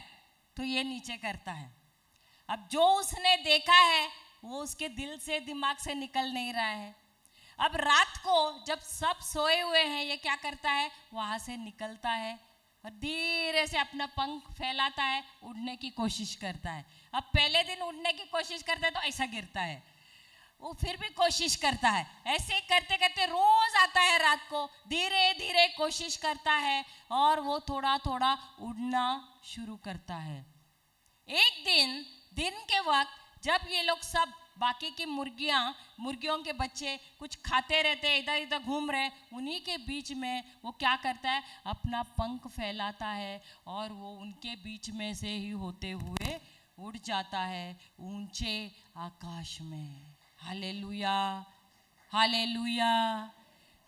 A: तो ये नीचे करता है. अब जो उसने देखा है वो उसके दिल से दिमाग से निकल नहीं रहा है. अब रात को जब सब सोए हुए हैं ये क्या करता है, वहाँ से निकलता है और धीरे से अपना पंख फैलाता है, उड़ने की कोशिश करता है. अब पहले दिन उड़ने की कोशिश करता है तो ऐसा गिरता है, वो फिर भी कोशिश करता है. ऐसे करते करते रोज आता है रात को, धीरे धीरे कोशिश करता है और वो थोड़ा थोड़ा उड़ना शुरू करता है. एक दिन के वक्त जब ये लोग सब बाकी की मुर्गियों के बच्चे कुछ खाते रहते, इधर इधर घूम रहे, उन्हीं के बीच में वो क्या करता है, अपना पंख फैलाता है और वो उनके बीच में से ही होते हुए उड़ जाता है ऊंचे आकाश में. Hallelujah, hallelujah,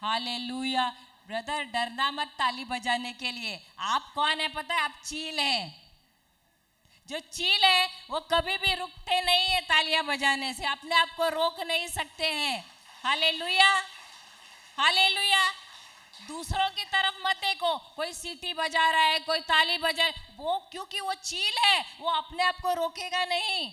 A: hallelujah. ब्रदर डरना मत ताली बजाने के लिए। आप कौन है पता है? आप चील है। जो चील है वो कभी भी रुकते नहीं है तालियां बजाने से, अपने आप को रोक नहीं सकते हैं। Hallelujah, hallelujah. दूसरों की तरफ मत देखो, कोई सीटी बजा रहा है, कोई ताली बजा रहा है, वो क्योंकि वो चील है, वो अपने आप को रोकेगा नहीं,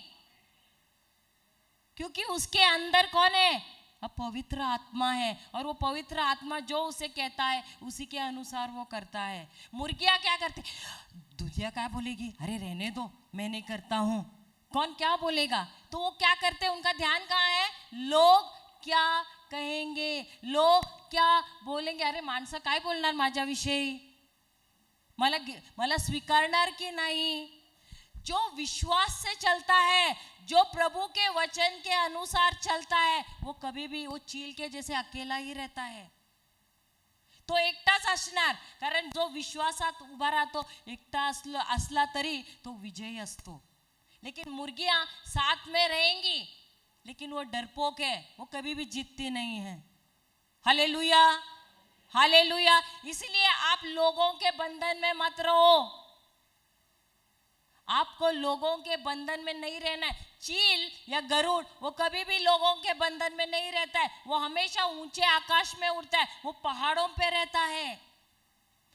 A: क्योंकि उसके अंदर कौन है? अब पवित्र आत्मा है, और वो पवित्र आत्मा जो उसे कहता है उसी के अनुसार वो करता है। मुर्गियां क्या करती? दुनिया क्या बोलेगी, अरे रहने दो, मैं नहीं करता हूं, कौन क्या बोलेगा। तो वो क्या करते हैं, उनका ध्यान कहाँ है? लोग क्या कहेंगे, लोग क्या बोलेंगे, अरे माणसं काय बोलणार माझ्याविषयी, मला स्वीकारणार की नाही। जो विश्वास से चलता है, जो प्रभु के वचन के अनुसार चलता है, वो कभी भी वो चील के जैसे अकेला ही रहता है। तो एकटाच असणार, कारण जो विश्वासात उभा राहतो एकटा असला तरी तो विजयी असतो। लेकिन मुर्गियां साथ में रहेंगी, लेकिन वो डरपोक है, वो कभी भी जीतती नहीं है। Hallelujah, hallelujah. इसलिए आप लोगों के बंधन में मत रहो, आपको लोगों के बंधन में नहीं रहना है। चील या गरुड़ वो कभी भी लोगों के बंधन में नहीं रहता है, वो हमेशा ऊंचे आकाश में उड़ता है, वो पहाड़ों पे रहता है,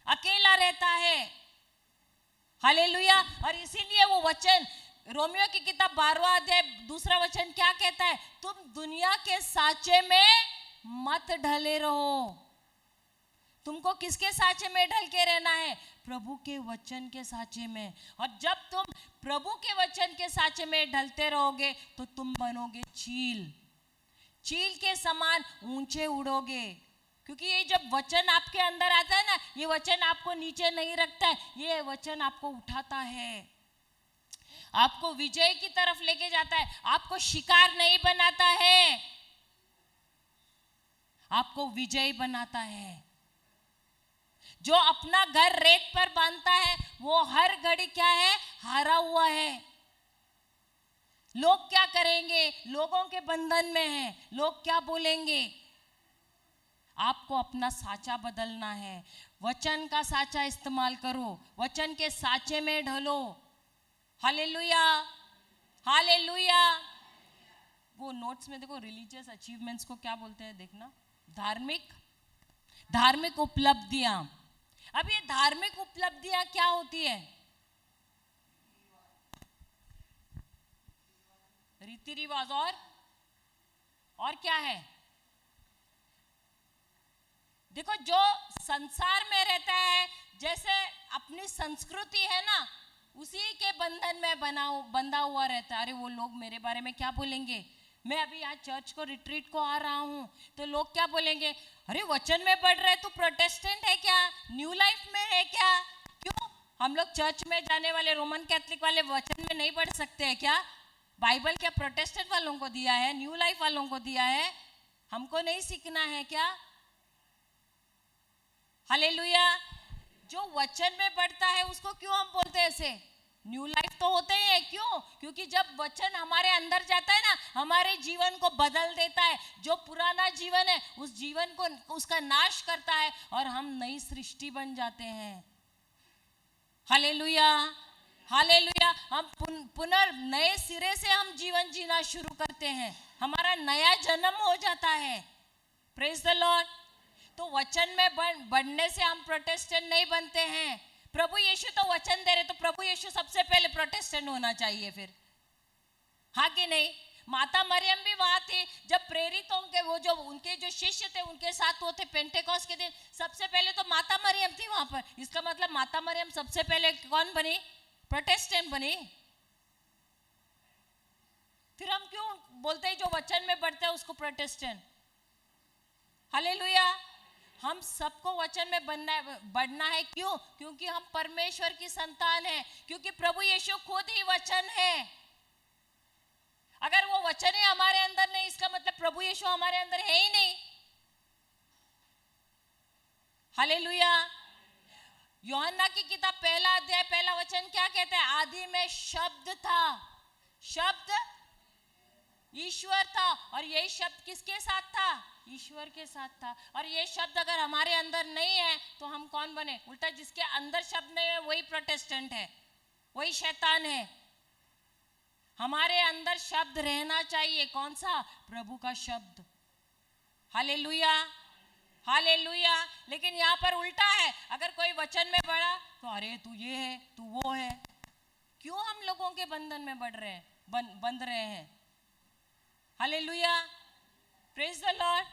A: अकेला रहता है। हालेलुया। और इसीलिए वो वचन रोमियो की किताब 12वां अध्याय 2 वचन क्या कहता है? तुम दुनिया के साँचे में मत ढले रहो। तुमको किसके साँचे में ढल के रहना है? प्रभु के वचन के साँचे में। और जब तुम प्रभु के वचन के साँचे में ढलते रहोगे तो तुम बनोगे चील, चील के समान ऊंचे उड़ोगे। क्योंकि ये जब वचन आपके अंदर आता है ना, ये वचन आपको नीचे नहीं रखता है, ये वचन आपको उठाता है, आपको विजय की तरफ लेके जाता है, आपको शिकार नहीं बनाता है, आपको विजयी बनाता है। जो अपना घर रेत पर बांधता है वो हर घड़ी क्या है? हारा हुआ है। लोग क्या करेंगे, लोगों के बंधन में है, लोग क्या बोलेंगे। आपको अपना साचा बदलना है, वचन का साचा इस्तेमाल करो, वचन के साचे में ढलो। Hallelujah, hallelujah. वो नोट्स में देखो, रिलीजियस अचीवमेंट्स को क्या बोलते हैं देखना, धार्मिक उपलब्धियां। अब ये धार्मिक उपलब्धियां क्या होती है? रीति रिवाज और क्या है? देखो, जो संसार में रहता है, जैसे अपनी संस्कृति है ना, उसी के बंधन में बंधा हुआ रहता है। अरे वो लोग मेरे बारे में क्या बोलेंगे, मैं अभी यहाँ चर्च को रिट्रीट को आ रहा हूँ तो लोग क्या बोलेंगे, अरे वचन में पढ़ रहे तू प्रोटेस्टेंट है क्या, न्यू लाइफ में है क्या? क्यों हम लोग चर्च में जाने वाले रोमन कैथलिक वाले वचन में नहीं पढ़ सकते हैं क्या? बाइबल क्या प्रोटेस्टेंट वालों को दिया है, न्यू लाइफ वालों को दिया है, हमको नहीं सीखना है क्या? हालेलुया। जो वचन में पढ़ता है उसको क्यों हम बोलते हैं ऐसे? न्यू लाइफ तो होते ही है। क्यों? क्योंकि जब वचन हमारे अंदर जाता है ना, हमारे जीवन को बदल देता है। जो पुराना जीवन है उस जीवन को उसका नाश करता है और हम नई सृष्टि बन जाते हैं। Hallelujah, hallelujah. हम नए सिरे से हम जीवन जीना शुरू करते हैं, हमारा नया जन्म हो जाता है। Praise the Lord. तो वचन में बढ़ने से हम प्रोटेस्टेंट नहीं बनते हैं। प्रभु यीशु तो वचन दे रहे, तो प्रभु यीशु सबसे पहले प्रोटेस्टेंट होना चाहिए फिर, हाँ कि नहीं? माता मरियम भी वहां थी जब प्रेरितों के वो जो उनके जो शिष्य थे उनके साथ वो थे पेंटेकोस्ट के दिन, सबसे पहले तो माता मरियम थी वहां पर। इसका मतलब माता मरियम सबसे पहले कौन बनी? प्रोटेस्टेंट बनी। फिर हम क्यों बोलते हैं जो वचन में बढ़ते हैं उसको प्रोटेस्टेंट? हालेलुया। हम सबको वचन में बढ़ना है। क्यों? क्योंकि हम परमेश्वर की संतान हैं, क्योंकि प्रभु यीशु खुद ही वचन है। अगर वो वचन है हमारे अंदर नहीं, इसका मतलब प्रभु यीशु हमारे अंदर है ही नहीं। हालेलुया। यूहन्ना की किताब 1 अध्याय 1 वचन क्या कहता है? आदि में शब्द था, शब्द ईश्वर था और ये शब्द किसके साथ था? ईश्वर के साथ था। और ये शब्द अगर हमारे अंदर नहीं है तो हम कौन बने? उल्टा जिसके अंदर शब्द नहीं है वही प्रोटेस्टेंट है, वही शैतान है। हमारे अंदर शब्द रहना चाहिए। कौन सा? प्रभु का शब्द। Hallelujah, hallelujah. लेकिन यहाँ पर उल्टा है, अगर कोई वचन में बढ़ा तो अरे तू ये है, तू वो है। क्यों हम लोगों के बंधन में बढ़ रहे हैं, बंध रहे हैं? Hallelujah, praise the Lord.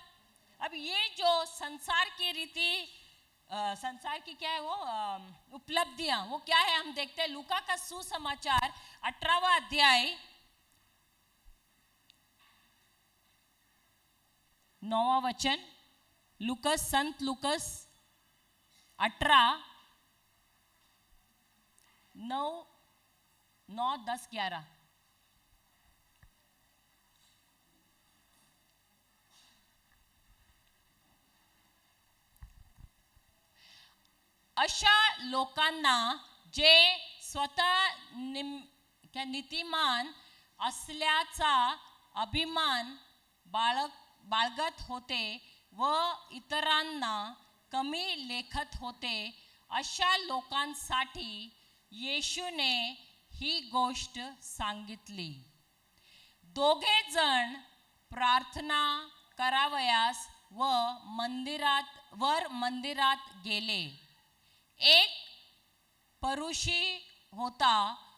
A: अब ये जो संसार की रीति, संसार की क्या है वो उपलब्धियां, वो क्या है हम देखते हैं। लूका का सुसमाचार 18वां अध्याय 9वां वचन। लूकस, संत लूकस 18 9 10 11। अशा लोकांना जे स्वतः नीतिमान असल्याचा अभिमान बाळगत होते व इतरांना कमी लेखत होते, अशा लोकांसाठी येशूने ही गोष्ट सांगितली। दोघे जण प्रार्थना करावयास मंदिरात गेले। एक परुषी होता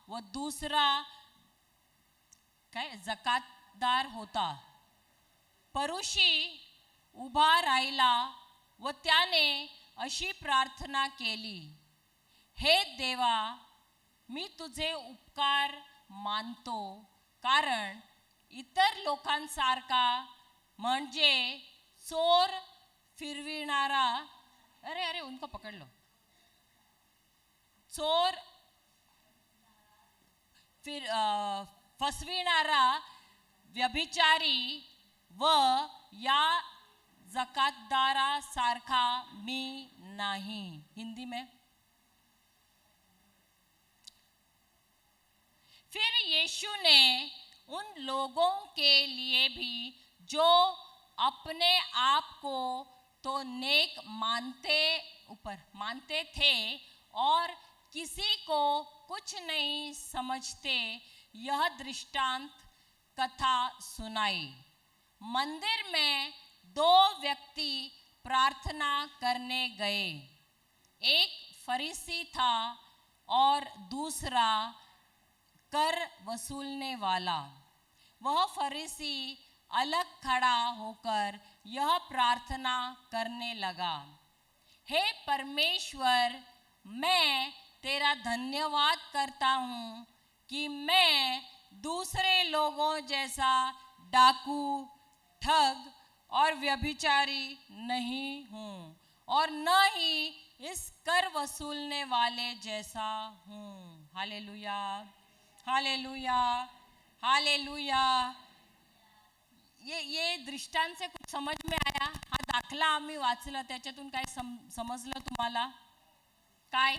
A: व दूसरा काय जकातदार होता। परुषी उभा राहिला व त्याने अशी प्रार्थना केली, हे देवा, मी तुझे उपकार मानतो, कारण इतर लोकांसारखा म्हणजे चोर फिरविणारा, अरे अरे उनको पकड़ लो, चोर फिर फसविणारा, व्यभिचारी व या जकातदारा सारखा मी नहीं। हिंदी में, फिर यीशु ने उन लोगों के लिए भी जो अपने आप को तो नेक मानते थे और किसी को कुछ नहीं समझते, यह दृष्टांत कथा सुनाई। मंदिर में दो व्यक्ति प्रार्थना करने गए, एक फरीसी था और दूसरा कर वसूलने वाला। वह फरीसी अलग खड़ा होकर यह प्रार्थना करने लगा, हे परमेश्वर, मैं तेरा धन्यवाद करता हूँ कि मैं दूसरे लोगों जैसा डाकू, ठग और व्यभिचारी नहीं हूँ और न ही इस कर वसूलने वाले जैसा हूँ। Hallelujah, hallelujah, hallelujah. ये दृष्टांत से कुछ समज में आया? हा दाखला आम्ही वाचला, त्याच्यातून काय समजलं तुम्हाला? काय?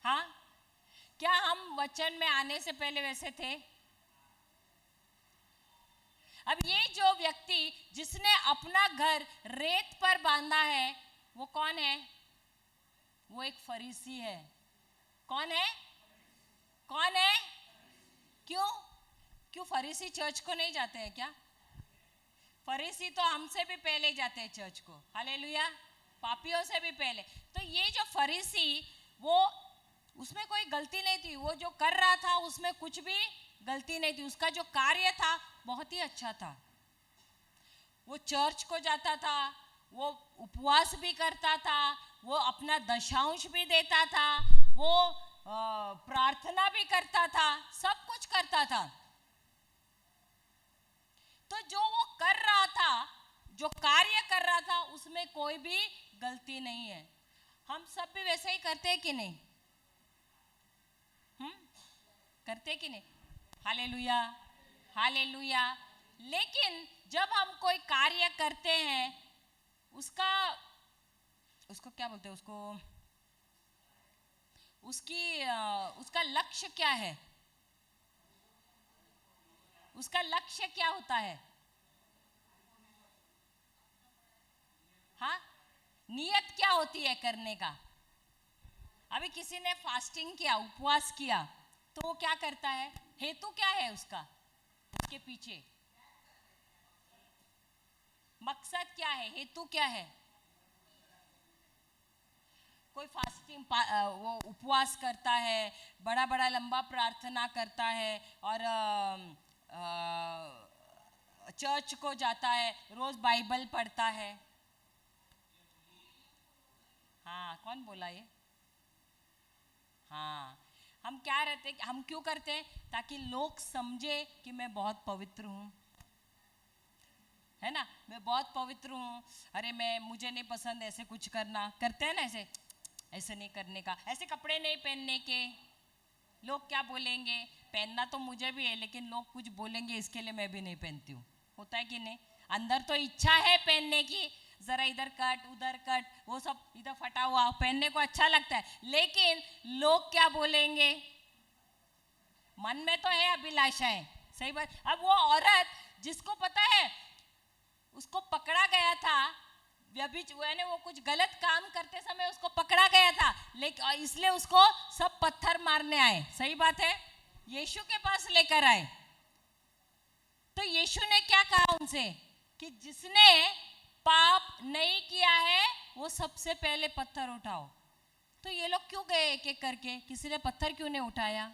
A: हाँ, क्या हम वचन में आने से पहले वैसे थे? अब ये जो व्यक्ति जिसने अपना घर रेत पर बांधा है, वो कौन है? वो एक फरीसी है। कौन है? कौन है? क्यों फरीसी चर्च को नहीं जाते हैं क्या? फरीसी तो हमसे भी पहले जाते हैं चर्च को। हालेलुया, पापियों से भी पहले। तो ये जो फरीसी, वो उसमें कोई गलती नहीं थी, वो जो कर रहा था उसमें कुछ भी गलती नहीं थी, उसका जो कार्य था बहुत ही अच्छा था। वो चर्च को जाता था, वो उपवास भी करता था, वो अपना दशांश भी देता था, वो प्रार्थना भी करता था, सब कुछ करता था। तो जो वो कर रहा था, जो कार्य कर रहा था, उसमें कोई भी गलती नहीं है। हम सब भी वैसे ही करते हैं कि नहीं? करते कि नहीं? Hallelujah, hallelujah. लेकिन जब हम कोई कार्य करते हैं, उसको क्या बोलते हैं, उसका लक्ष्य क्या है? उसका लक्ष्य क्या होता है? हाँ, नियत क्या होती है करने का? अभी किसी ने फास्टिंग किया, उपवास किया, तो वो क्या करता है? हेतु क्या है उसका? उसके पीछे मकसद क्या है? हेतु क्या है? कोई फास्टिंग वो उपवास करता है, बड़ा बड़ा लंबा प्रार्थना करता है, और चर्च को जाता है, रोज बाइबल पढ़ता है। हाँ, कौन बोला ये? हाँ, हम क्या रहते, हम क्यों करते हैं? ताकि लोग समझे कि मैं बहुत पवित्र हूँ, है ना, मैं बहुत पवित्र हूँ। अरे मैं, मुझे नहीं पसंद ऐसे कुछ करना, करते हैं ना ऐसे, ऐसे नहीं करने का, ऐसे कपड़े नहीं पहनने के, लोग क्या बोलेंगे। पहनना तो मुझे भी है, लेकिन लोग कुछ बोलेंगे इसके लिए मैं भी नहीं पहनती हूँ। होता है कि नहीं? अंदर तो इच्छा है पहनने की, जरा इधर कट उधर कट, वो सब इधर फटा हुआ पहनने को अच्छा लगता है, लेकिन लोग क्या बोलेंगे? मन में तो है अभिलाषाएं, सही बात। अब वो औरत जिसको पता है उसको पकड़ा गया था, यानी वो कुछ गलत काम करते समय उसको पकड़ा गया था, लेकिन इसलिए उसको सब पत्थर मारने आए, सही बात है, यीशु के पास लेकर आए। तो यीशु ने क्या कहा उनसे कि जिसने पाप नहीं किया है वो सबसे पहले पत्थर उठाओ। तो ये लोग क्यों गए एक एक करके? किसी ने पत्थर क्यों नहीं उठाया?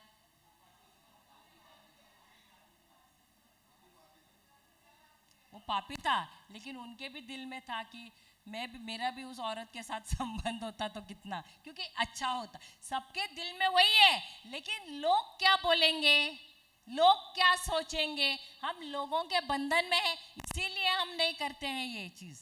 A: वो पापी था, लेकिन उनके भी दिल में था कि मैं भी, मेरा भी उस औरत के साथ संबंध होता तो कितना, क्योंकि अच्छा होता। सबके दिल में वही है, लेकिन लोग क्या बोलेंगे, लोग क्या सोचेंगे, हम लोगों के बंधन में है, इसीलिए हम नहीं करते हैं ये चीज।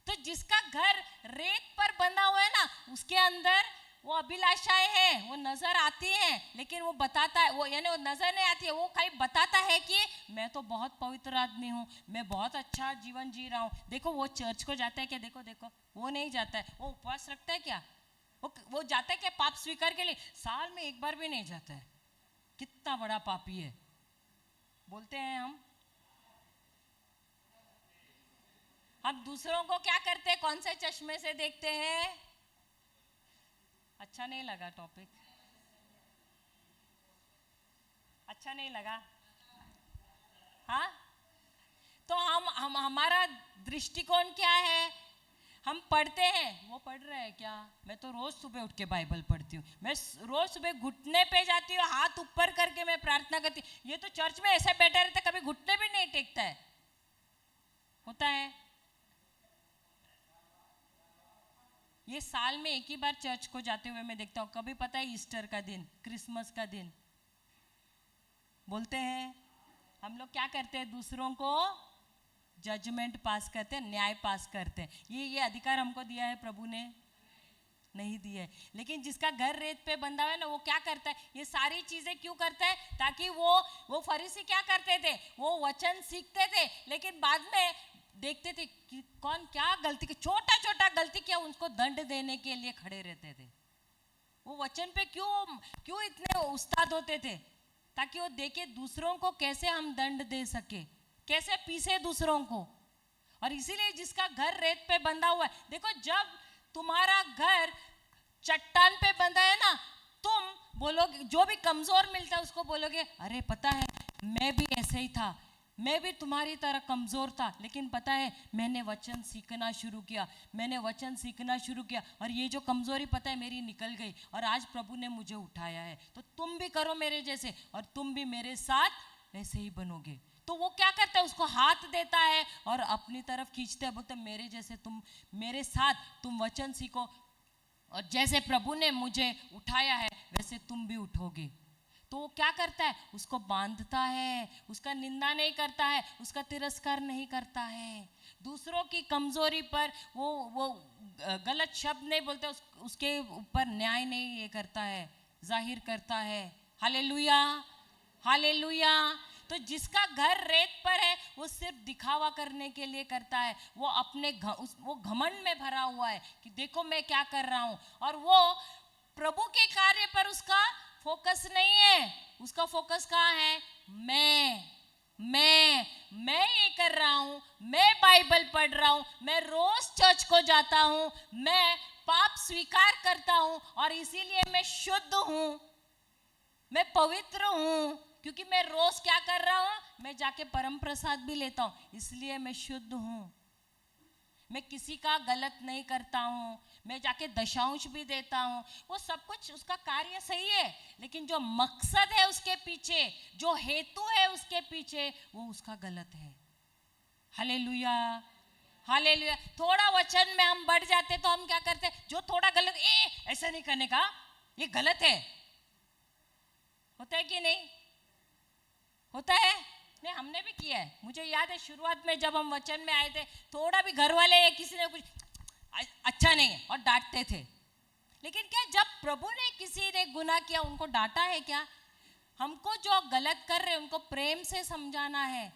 A: तो जिसका घर रेत पर बंधा हुआ है ना, उसके अंदर वो अभिलाषाएं हैं, वो नजर आती हैं, लेकिन वो बताता है, वो यानी वो नजर नहीं आती है, वो खाली बताता है कि मैं तो बहुत पवित्र आदमी हूँ, मैं बहुत अच्छा जीवन जी रहा हूँ। देखो वो चर्च को जाता है क्या? देखो देखो, वो नहीं जाता है। वो उपवास रखता है क्या? वो जाता है क्या पाप स्वीकार के लिए? साल में एक बार भी नहीं जाता है। कितना बड़ा पापी है, बोलते हैं हम। हम दूसरों को क्या करते हैं? कौन से चश्मे से देखते हैं? अच्छा नहीं लगा टॉपिक? अच्छा नहीं लगा? हाँ, तो हम हमारा दृष्टिकोण क्या है? हम पढ़ते हैं, वो पढ़ रहे हैं क्या? मैं तो रोज सुबह उठ के बाइबल पढ़ती हूँ, मैं रोज सुबह घुटने पे जाती हूँ, हाथ ऊपर करके मैं प्रार्थना करती हूँ। ये तो चर्च में ऐसे बैठे रहते, कभी घुटने भी नहीं टेकता है। होता है, ये साल में एक ही बार चर्च को जाते हुए मैं देखता हूँ। कभी पता है ईस्टर का दिन, क्रिसमस का दिन, बोलते हैं हम लोग क्या करते हैं? दूसरों को जजमेंट पास करते हैं, न्याय पास करते हैं। ये अधिकार हमको दिया है प्रभु ने? नहीं दिया है। लेकिन जिसका घर रेत पे बंधा हुआ है ना, वो क्या करता है? ये सारी चीजें क्यों करता है? ताकि वो फरीसी क्या करते थे? वो वचन सीखते थे, लेकिन बाद में देखते थे कि कौन क्या गलती, छोटा छोटा गलती किया, उनको दंड देने के लिए खड़े रहते थे। वो वचन पे क्यों क्यों इतने उस्ताद होते थे? ताकि वो देखे दूसरों को कैसे हम दंड दे सके, कैसे पीसे दूसरों को। और इसीलिए जिसका घर रेत पे बंधा हुआ है, देखो जब तुम्हारा घर चट्टान पे बंधा है ना, तुम बोलोगे, जो भी कमजोर मिलता है उसको बोलोगे, अरे पता है मैं भी ऐसे ही था, मैं भी तुम्हारी तरह कमजोर था, लेकिन पता है मैंने वचन सीखना शुरू किया, मैंने वचन सीखना शुरू किया, और ये जो कमजोरी पता है मेरी निकल गई, और आज प्रभु ने मुझे उठाया है। तो तुम भी करो मेरे जैसे, और तुम भी मेरे साथ ऐसे ही बनोगे। तो वो क्या करता है? उसको हाथ देता है और अपनी तरफ खींचता है, बोलते मेरे जैसे तुम, मेरे साथ तुम वचन सीखो, और जैसे प्रभु ने मुझे उठाया है वैसे तुम भी उठोगे। तो वो क्या करता है? उसको बांधता है, उसका निंदा नहीं करता है, उसका तिरस्कार नहीं करता है, दूसरों की कमजोरी पर वो गलत शब्द नहीं बोलता, उसके ऊपर न्याय नहीं ये करता है, जाहिर करता है। Hallelujah, hallelujah. तो जिसका घर रेत पर है वो सिर्फ दिखावा करने के लिए करता है, वो अपने वो घमंड में भरा हुआ है कि देखो मैं क्या कर रहा हूं, और वो प्रभु के कार्य पर उसका फोकस नहीं है। उसका फोकस कहाँ है? मैं मैं ये कर रहा हूं, मैं बाइबल पढ़ रहा हूं, मैं रोज चर्च को जाता हूं, मैं पाप स्वीकार करता हूं और इसीलिए मैं शुद्ध हूं, मैं पवित्र हूं, क्योंकि मैं रोज क्या कर रहा हूं, मैं जाके परम प्रसाद भी लेता हूं, इसलिए मैं शुद्ध हूं। मैं किसी का गलत नहीं करता हूं, मैं जाके दशांश भी देता हूं, वो सब कुछ उसका कार्य सही है, लेकिन जो मकसद है उसके पीछे, जो हेतु है उसके पीछे, वो उसका गलत है। Hallelujah, hallelujah. थोड़ा वचन में हम बढ़ जाते तो हम क्या करते, जो थोड़ा गलत, ऐसा नहीं करने का, ये गलत है। होता है कि नहीं? होता है। नहीं, हमने भी किया है। मुझे याद है शुरुआत में जब हम वचन में आए थे, थोड़ा भी घर वाले या किसी ने कुछ अच्छा नहीं है और डांटते थे, लेकिन क्या जब प्रभु ने किसी ने गुनाह किया उनको डांटा है क्या? हमको जो गलत कर रहे उनको प्रेम से समझाना है,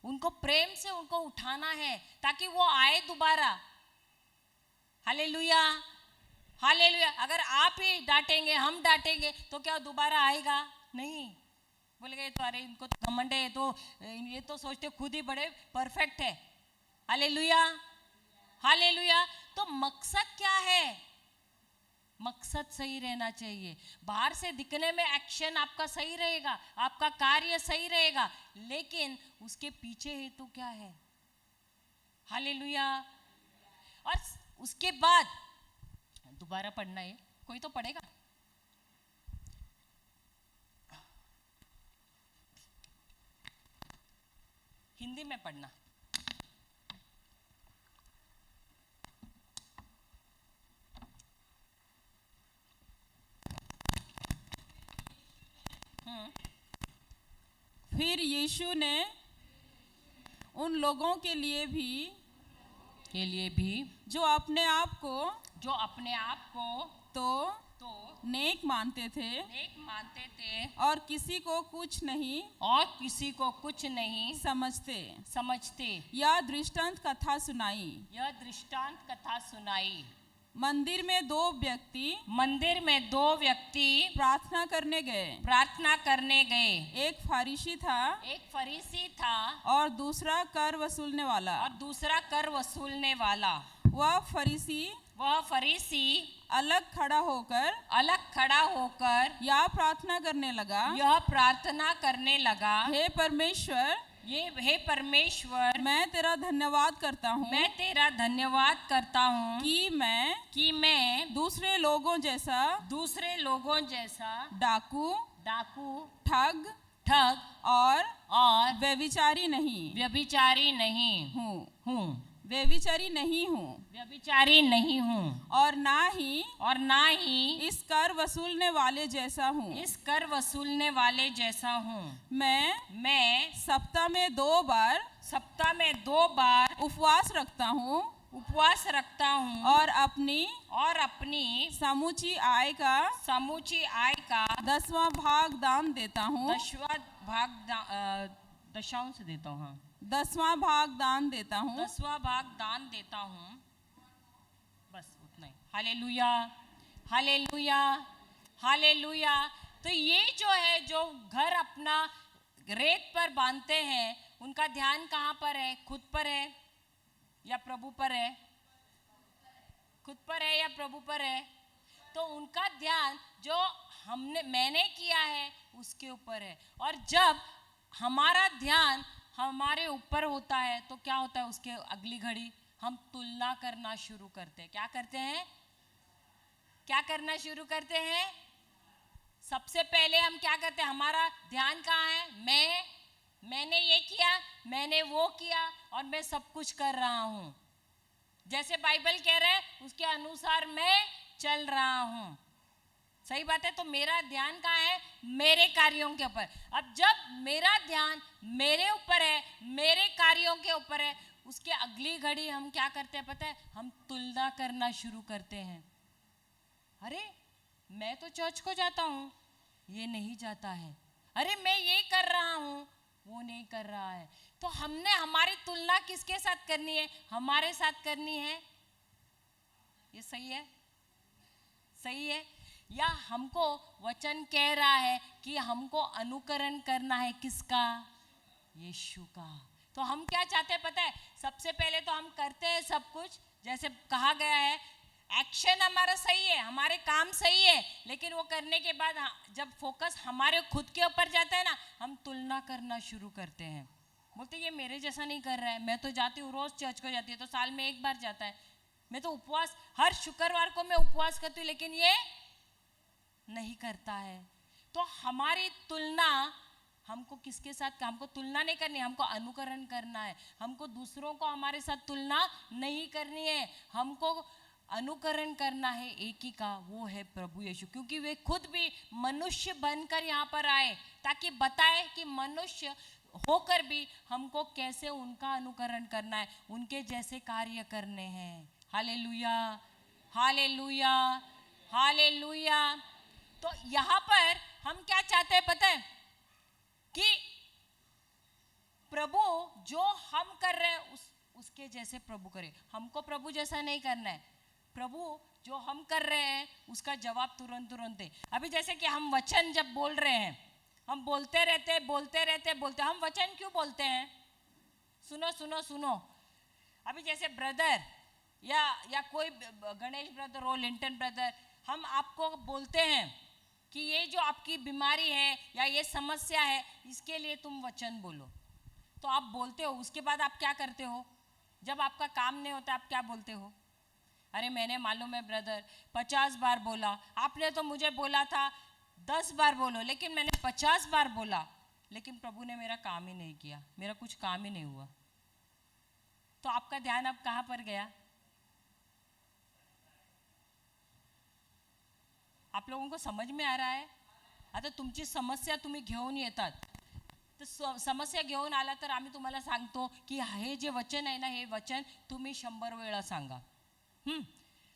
A: उनको प्रेम से उनको उठाना है ताकि वो आए दोबारा। Hallelujah, hallelujah. अगर आप ही डांटेंगे, हम डांटेंगे, तो क्या दोबारा आएगा? नहीं। बोलेंगे तो अरे इनको तो घमंड है, ये तो सोचते खुद ही बड़े परफेक्ट है। Hallelujah, hallelujah. तो मकसद क्या है? मकसद सही रहना चाहिए। बाहर से दिखने में एक्शन आपका सही रहेगा, आपका कार्य सही रहेगा, लेकिन उसके पीछे हेतु क्या है? हालेलुया। और उसके बाद दोबारा पढ़ना है, कोई तो पढ़ेगा। हिंदी में पढ़ना।
B: फिर यीशु ने उन लोगों के लिए भी जो अपने आप को तो नेक मानते थे और किसी को कुछ नहीं समझते यह दृष्टांत कथा सुनाई। मंदिर में दो व्यक्ति प्रार्थना करने गए। एक फरीसी था और दूसरा कर वसूलने वाला। वह फरीसी अलग खड़ा होकर यह प्रार्थना करने लगा, हे परमेश्वर, मैं तेरा धन्यवाद करता हूँ कि मैं दूसरे लोगों जैसा डाकू, ठग और व्यभिचारी नहीं हूँ और ना ही इस कर वसूलने वाले जैसा हूँ। मैं सप्ताह में दो बार उपवास रखता हूँ और अपनी समूची आय का 10वां भाग दान देता हूँ।
A: 10वां देता हूँ।
B: 10वां भाग दान देता हूँ।
A: बस उतना ही। Hallelujah, hallelujah, hallelujah. तो ये जो है, जो घर अपना रेत पर बांधते हैं, उनका ध्यान कहाँ पर है? खुद पर है या प्रभु पर है? खुद पर है या प्रभु पर है? तो उनका ध्यान जो मैंने किया है उसके ऊपर है। और जब हमारा ध्यान हमारे ऊपर होता है तो क्या होता है? उसके अगली घड़ी हम तुलना करना शुरू करते हैं। क्या करना शुरू करते हैं? सबसे पहले हम क्या करते हैं? हमारा ध्यान कहाँ है? मैंने ये किया, मैंने वो किया और मैं सब कुछ कर रहा हूं, जैसे बाइबल कह रहा है उसके अनुसार मैं चल रहा हूं। सही बात है। तो मेरा ध्यान कहाँ है? मेरे कार्यों के ऊपर। अब जब मेरा ध्यान मेरे ऊपर है, मेरे कार्यों के ऊपर है, उसके अगली घड़ी हम क्या करते हैं पता है? हम तुलना करना शुरू करते हैं। अरे मैं तो चर्च को जाता हूँ, ये नहीं जाता है। अरे मैं ये कर रहा हूँ, वो नहीं कर रहा है। तो हमने हमारी तुलना किसके साथ करनी है? हमारे साथ करनी है। ये सही है? सही है। या हमको वचन कह रहा है कि हमको अनुकरण करना है किसका? यीशु का। तो हम क्या चाहते हैं पता है? सबसे पहले तो हम करते हैं सब कुछ जैसे कहा गया है, एक्शन हमारा सही है, हमारे काम सही है, लेकिन वो करने के बाद जब फोकस हमारे खुद के ऊपर जाता है ना, हम तुलना करना शुरू करते हैं। बोलते ये मेरे जैसा नहीं कर रहा है, मैं तो जाती हूँ, रोज चर्च को जाती है, तो साल में एक बार जाता है, मैं तो उपवास हर शुक्रवार को मैं उपवास करती हूँ, लेकिन ये नहीं करता है। तो हमारी तुलना हमको किसके साथ? हमको तुलना नहीं करनी, हमको अनुकरण करना है। हमको दूसरों को हमारे साथ तुलना नहीं करनी है, हमको अनुकरण करना है एक ही का, वो है प्रभु यीशु। क्योंकि वे खुद भी मनुष्य बनकर यहाँ पर आए ताकि बताए कि मनुष्य होकर भी हमको कैसे उनका अनुकरण करना है, उनके जैसे कार्य करने हैं। Hallelujah, hallelujah, hallelujah. तो यहाँ पर हम क्या चाहते हैं पता है? कि प्रभु जो हम कर रहे हैं उसके जैसे प्रभु करे। हमको प्रभु जैसा नहीं करना है, प्रभु जो हम कर रहे हैं उसका जवाब तुरंत तुरंत है। अभी जैसे कि हम वचन जब बोल रहे हैं, हम बोलते रहते, हम वचन क्यों बोलते हैं? सुनो सुनो सुनो, अभी जैसे ब्रदर या कोई गणेश ब्रदर हो, लिंटन ब्रदर, हम आपको बोलते हैं कि ये जो आपकी बीमारी है या ये समस्या है, इसके लिए तुम वचन बोलो। तो आप बोलते हो, उसके बाद आप क्या करते हो? जब आपका काम नहीं होता आप क्या बोलते हो? अरे मैंने मालूम है ब्रदर 50 बार बोला, आपने तो मुझे बोला था 10 बार बोलो, लेकिन मैंने 50 बार बोला, लेकिन प्रभु ने मेरा काम ही नहीं किया, मेरा कुछ काम ही नहीं हुआ। तो आपका ध्यान अब कहाँ पर गया? आप लोगों को समझ में आ रहा है? आता तुमची समस्या तुम्ही घेऊन येतात, तर समस्या घेऊन आला तर आम्ही तुम्हाला सांगतो की हे जे वचन आहे ना, हे वचन तुम्ही 100 वेळा सांगा।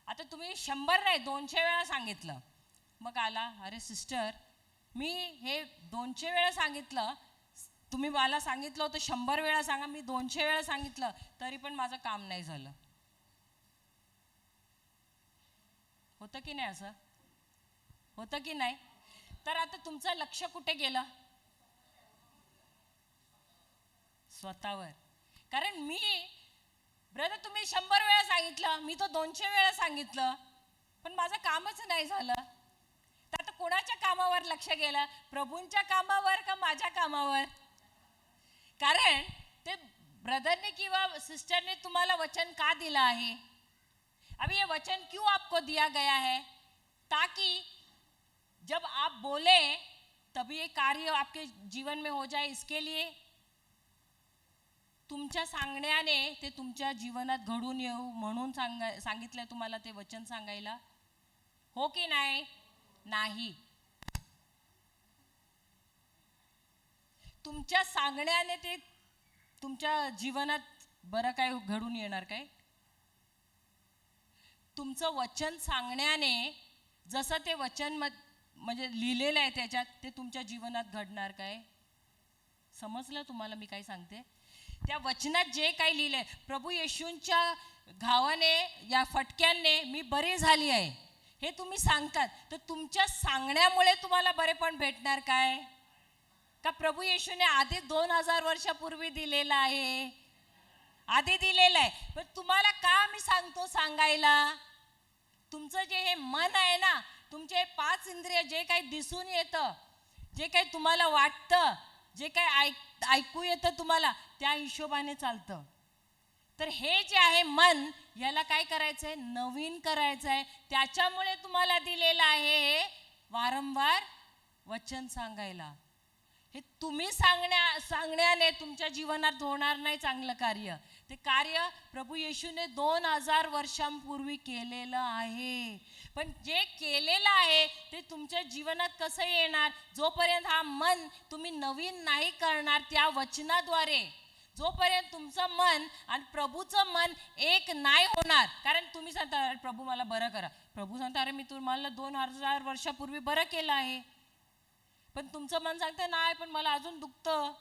A: आता तुम्ही 100 नाही 200 वेळा सांगितलं, मग आला अरे सिस्टर मी हे 200 वेळा सांगितलं, तुम्ही मला सांगितलं होतं 100 वेळा सांगा, मी 200 वेळा सांगितलं तरी पण माझं काम नाही झालं। होतं की नाही? असं होतं की नाही? तर आता तुमचं लक्ष कुठे गेलं? स्वतःवर। कारण मी ब्रदर तुम्ही 100 वेळा सांगितलं, मी तो 200 वेळा सांगितलं, पण माझं कामच नाही झालं। तर आता कोणाच्या कामावर लक्ष गेलं? प्रभूंच्या कामावर का माझ्या कामावर? कारण ते ब्रदरने किंवा सिस्टरने तुम्हाला वचन का दिला है? अभी ये वचन क्यों आपको दिया गया है? ताकि जब आप बोले तभी ये कार्य आपके जीवन में हो जाए, इसके लिए तुमच्या सांगण्याने ते तुमच्या जीवनात घडून येऊ म्हणून सांगितलं तुम्हाला ते वचन सांगायला, हो की नाही? नाही। तुमच्या सांगण्याने ते तुमच्या जीवनात बरं काय घडून येणार काय? तुमचं वचन सांगण्याने जसं ते वचन म्हणजे लिहिलेलं आहे त्याच्यात, ते तुमच्या जीवनात घडणार काय? समजलं तुम्हाला मी काय सांगते? त्या वचनात जे काही लिहिलंय, प्रभू येशूंच्या घावाने या फटक्यांनी मी बरी झाली आहे हे तुम्ही सांगतात, तर तुमच्या सांगण्यामुळे तुम्हाला बरेपण भेटणार काय? का प्रभू येशूने आधी 2000 वर्षापूर्वी दिलेला आहे? आधी दिलेलं आहे, पण तुम्हाला का मी सांगतो सांगायला? तुमचं जे हे मन आहे ना, तुमचे 5 इंद्रिय जे काही दिसून येतं, जे काही तुम्हाला वाटतं, जे काही ऐकू येतं तुम्हाला, त्या हिशोबाने चालतं। तर हे जे आहे मन, याला काय करायचं आहे? नवीन करायचं आहे। त्याच्यामुळे तुम्हाला दिलेलं आहे हे वारंवार वचन सांगायला। हे तुम्ही सांगण्याने तुमच्या जीवनात होणार नाही चांगलं कार्य। ते कार्य प्रभू येशूने 2000 वर्षांपूर्वी केलेलं आहे, पण जे केलेलं आहे ते तुमच्या जीवनात कसं येणार? जोपर्यंत हा मन तुम्ही नवीन नाही करणार त्या वचनाद्वारे, जोपर्यंत तुमचं मन आणि प्रभूचं मन एक नाही होणार। कारण तुम्ही सांगता प्रभू मला बरं करा, प्रभू सांगता अरे मी तुम्हाला 2000 वर्षापूर्वी बरं केलं आहे, पण तुमचं मन सांगतं नाही पण मला अजून दुखतं,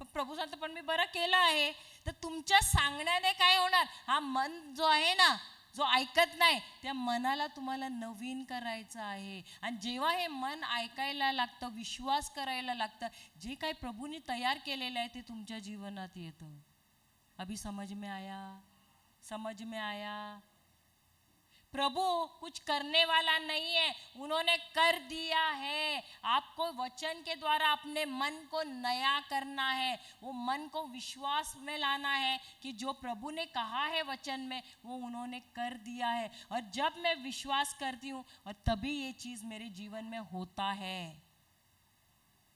A: पण प्रभू सांगतं पण मी बरं केलं आहे। तर तुमच्या सांगण्याने काय होणार? हा मन जो आहे ना, जो ऐकत नाही त्या मनाला तुम्हाला नवीन करायचं आहे. आणि जेव्हा हे मन ऐकायला लागतं, विश्वास करायला लागतं, जे काही प्रभूने तयार केलेलं आहे ते तुमच्या जीवनात येतं. अभी समझ में आया? समझ में आया? प्रभु कुछ करने वाला नहीं है, उन्होंने कर दिया है. आपको वचन के द्वारा अपने मन को नया करना है. वो मन को विश्वास में लाना है कि जो प्रभु ने कहा है वचन में वो उन्होंने कर दिया है. और जब मैं विश्वास करती हूँ और तभी ये चीज़ मेरे जीवन में होता है,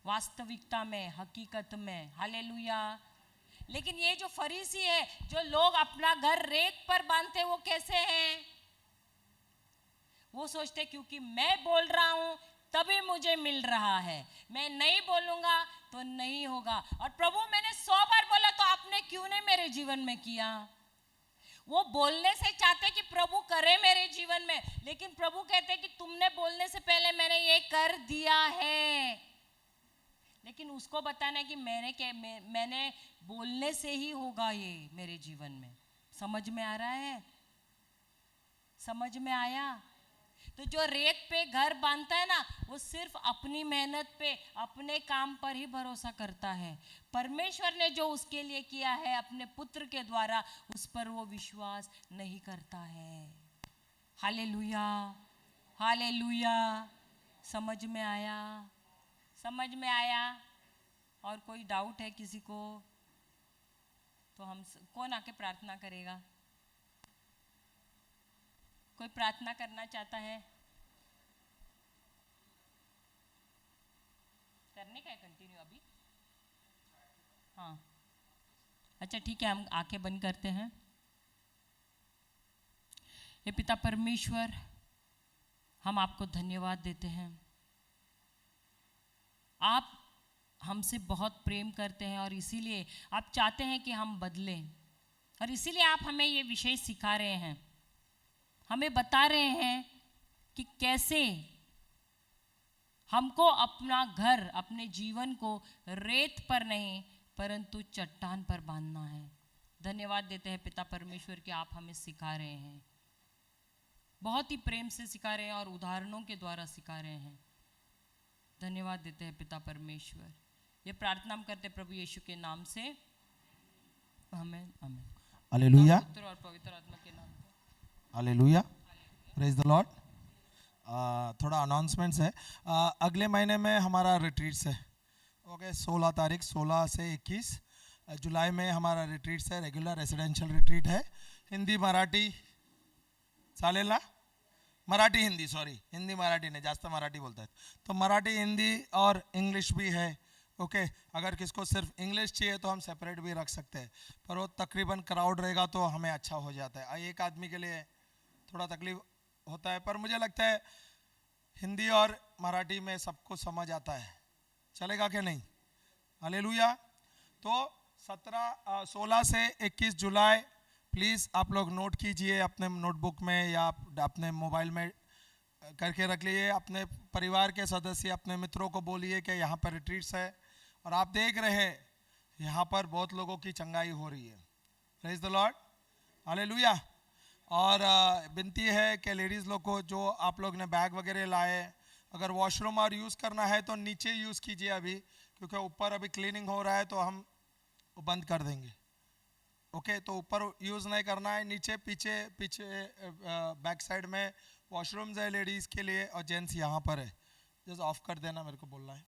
A: वास्तविकता में, हकीकत में. हालेलुया. लेकिन ये जो फरीसी है, जो लोग अपना घर रेत पर बांधते, वो कैसे हैं? वो सोचते क्योंकि मैं बोल रहा हूं तभी मुझे मिल रहा है, मैं नहीं बोलूंगा तो नहीं होगा. और प्रभु मैंने 100 बार बोला तो आपने क्यों नहीं मेरे जीवन में किया? वो बोलने से चाहते कि प्रभु करे मेरे जीवन में, लेकिन प्रभु कहते कि तुमने बोलने से पहले मैंने ये कर दिया है. लेकिन उसको बताना है कि मैंने बोलने से ही होगा ये मेरे जीवन में. समझ में आ रहा है? समझ में आया? तो जो रेत पे घर बांधता है ना, वो सिर्फ अपनी मेहनत पे, अपने काम पर ही भरोसा करता है. परमेश्वर ने जो उसके लिए किया है अपने पुत्र के द्वारा, उस पर वो विश्वास नहीं करता है. हालेलुया. हालेलुया. समझ में आया? समझ में आया? और कोई डाउट है किसी को? तो हम कौन आके प्रार्थना करेगा? कोई प्रार्थना करना चाहता है? करने का है कंटिन्यू अभी? हाँ, अच्छा ठीक है, हम आंखें बंद करते हैं. हे पिता परमेश्वर, हम आपको धन्यवाद देते हैं. आप हमसे बहुत प्रेम करते हैं और इसीलिए आप चाहते हैं कि हम बदलें, और इसीलिए आप हमें ये विषय सिखा रहे हैं, हमें बता रहे हैं कि कैसे हमको अपना घर, अपने जीवन को रेत पर नहीं परंतु चट्टान पर बांधना है. धन्यवाद देते हैं पिता परमेश्वर कि आप हमें सिखा रहे हैं, बहुत ही प्रेम से सिखा रहे हैं और उदाहरणों के द्वारा सिखा रहे हैं. धन्यवाद देते हैं पिता परमेश्वर. ये प्रार्थना हम करते प्रभु यीशु के नाम से, आमीन. आमीन.
C: हालेलुया.
A: पुत्र और पवित्र आत्मा के नाम से.
C: हालेलुया. Praise the Lord. थोड़ा अनाउंसमेंट्स है. अगले महीने में हमारा रिट्रीट्स है. ओके, 16 तारीख 16 से 21 जुलाई में हमारा रिट्रीट्स है. रेगुलर रेसिडेंशियल रिट्रीट है. हिंदी मराठी चालेल ना? मराठी हिंदी, सॉरी, हिंदी मराठी नहीं, जास्त मराठी बोलता है तो मराठी हिंदी और इंग्लिश भी है. ओके, अगर किसको सिर्फ इंग्लिश चाहिए तो हम सेपरेट भी रख सकते हैं, पर वो तकरीबन क्राउड रहेगा तो हमें अच्छा हो जाता है. एक आदमी के लिए थोड़ा तकलीफ होता है, पर मुझे लगता है हिंदी और मराठी में सबको समझ आता है. चलेगा कि नहीं? हालेलुया. तो 16 से 21 जुलाई प्लीज़ आप लोग नोट कीजिए अपने नोटबुक में या अपने मोबाइल में करके रख लीजिए. अपने परिवार के सदस्य, अपने मित्रों को बोलिए कि यहाँ पर रिट्रीट्स है और आप देख रहे हैं यहाँ पर बहुत लोगों की चंगाई हो रही है. Praise the Lord. हालेलुया. और विनती है कि लेडीज़ लोग को, जो आप लोग ने बैग वगैरह लाए, अगर वॉशरूम और यूज़ करना है तो नीचे यूज़ कीजिए अभी, क्योंकि ऊपर अभी क्लीनिंग हो रहा है तो हम बंद कर देंगे. ओके, तो ऊपर यूज़ नहीं करना है. नीचे पीछे बैक साइड में वॉशरूम्स है लेडीज़ के लिए और जेंट्स यहाँ पर है. जस्ट ऑफ कर देना, मेरे को बोलना है.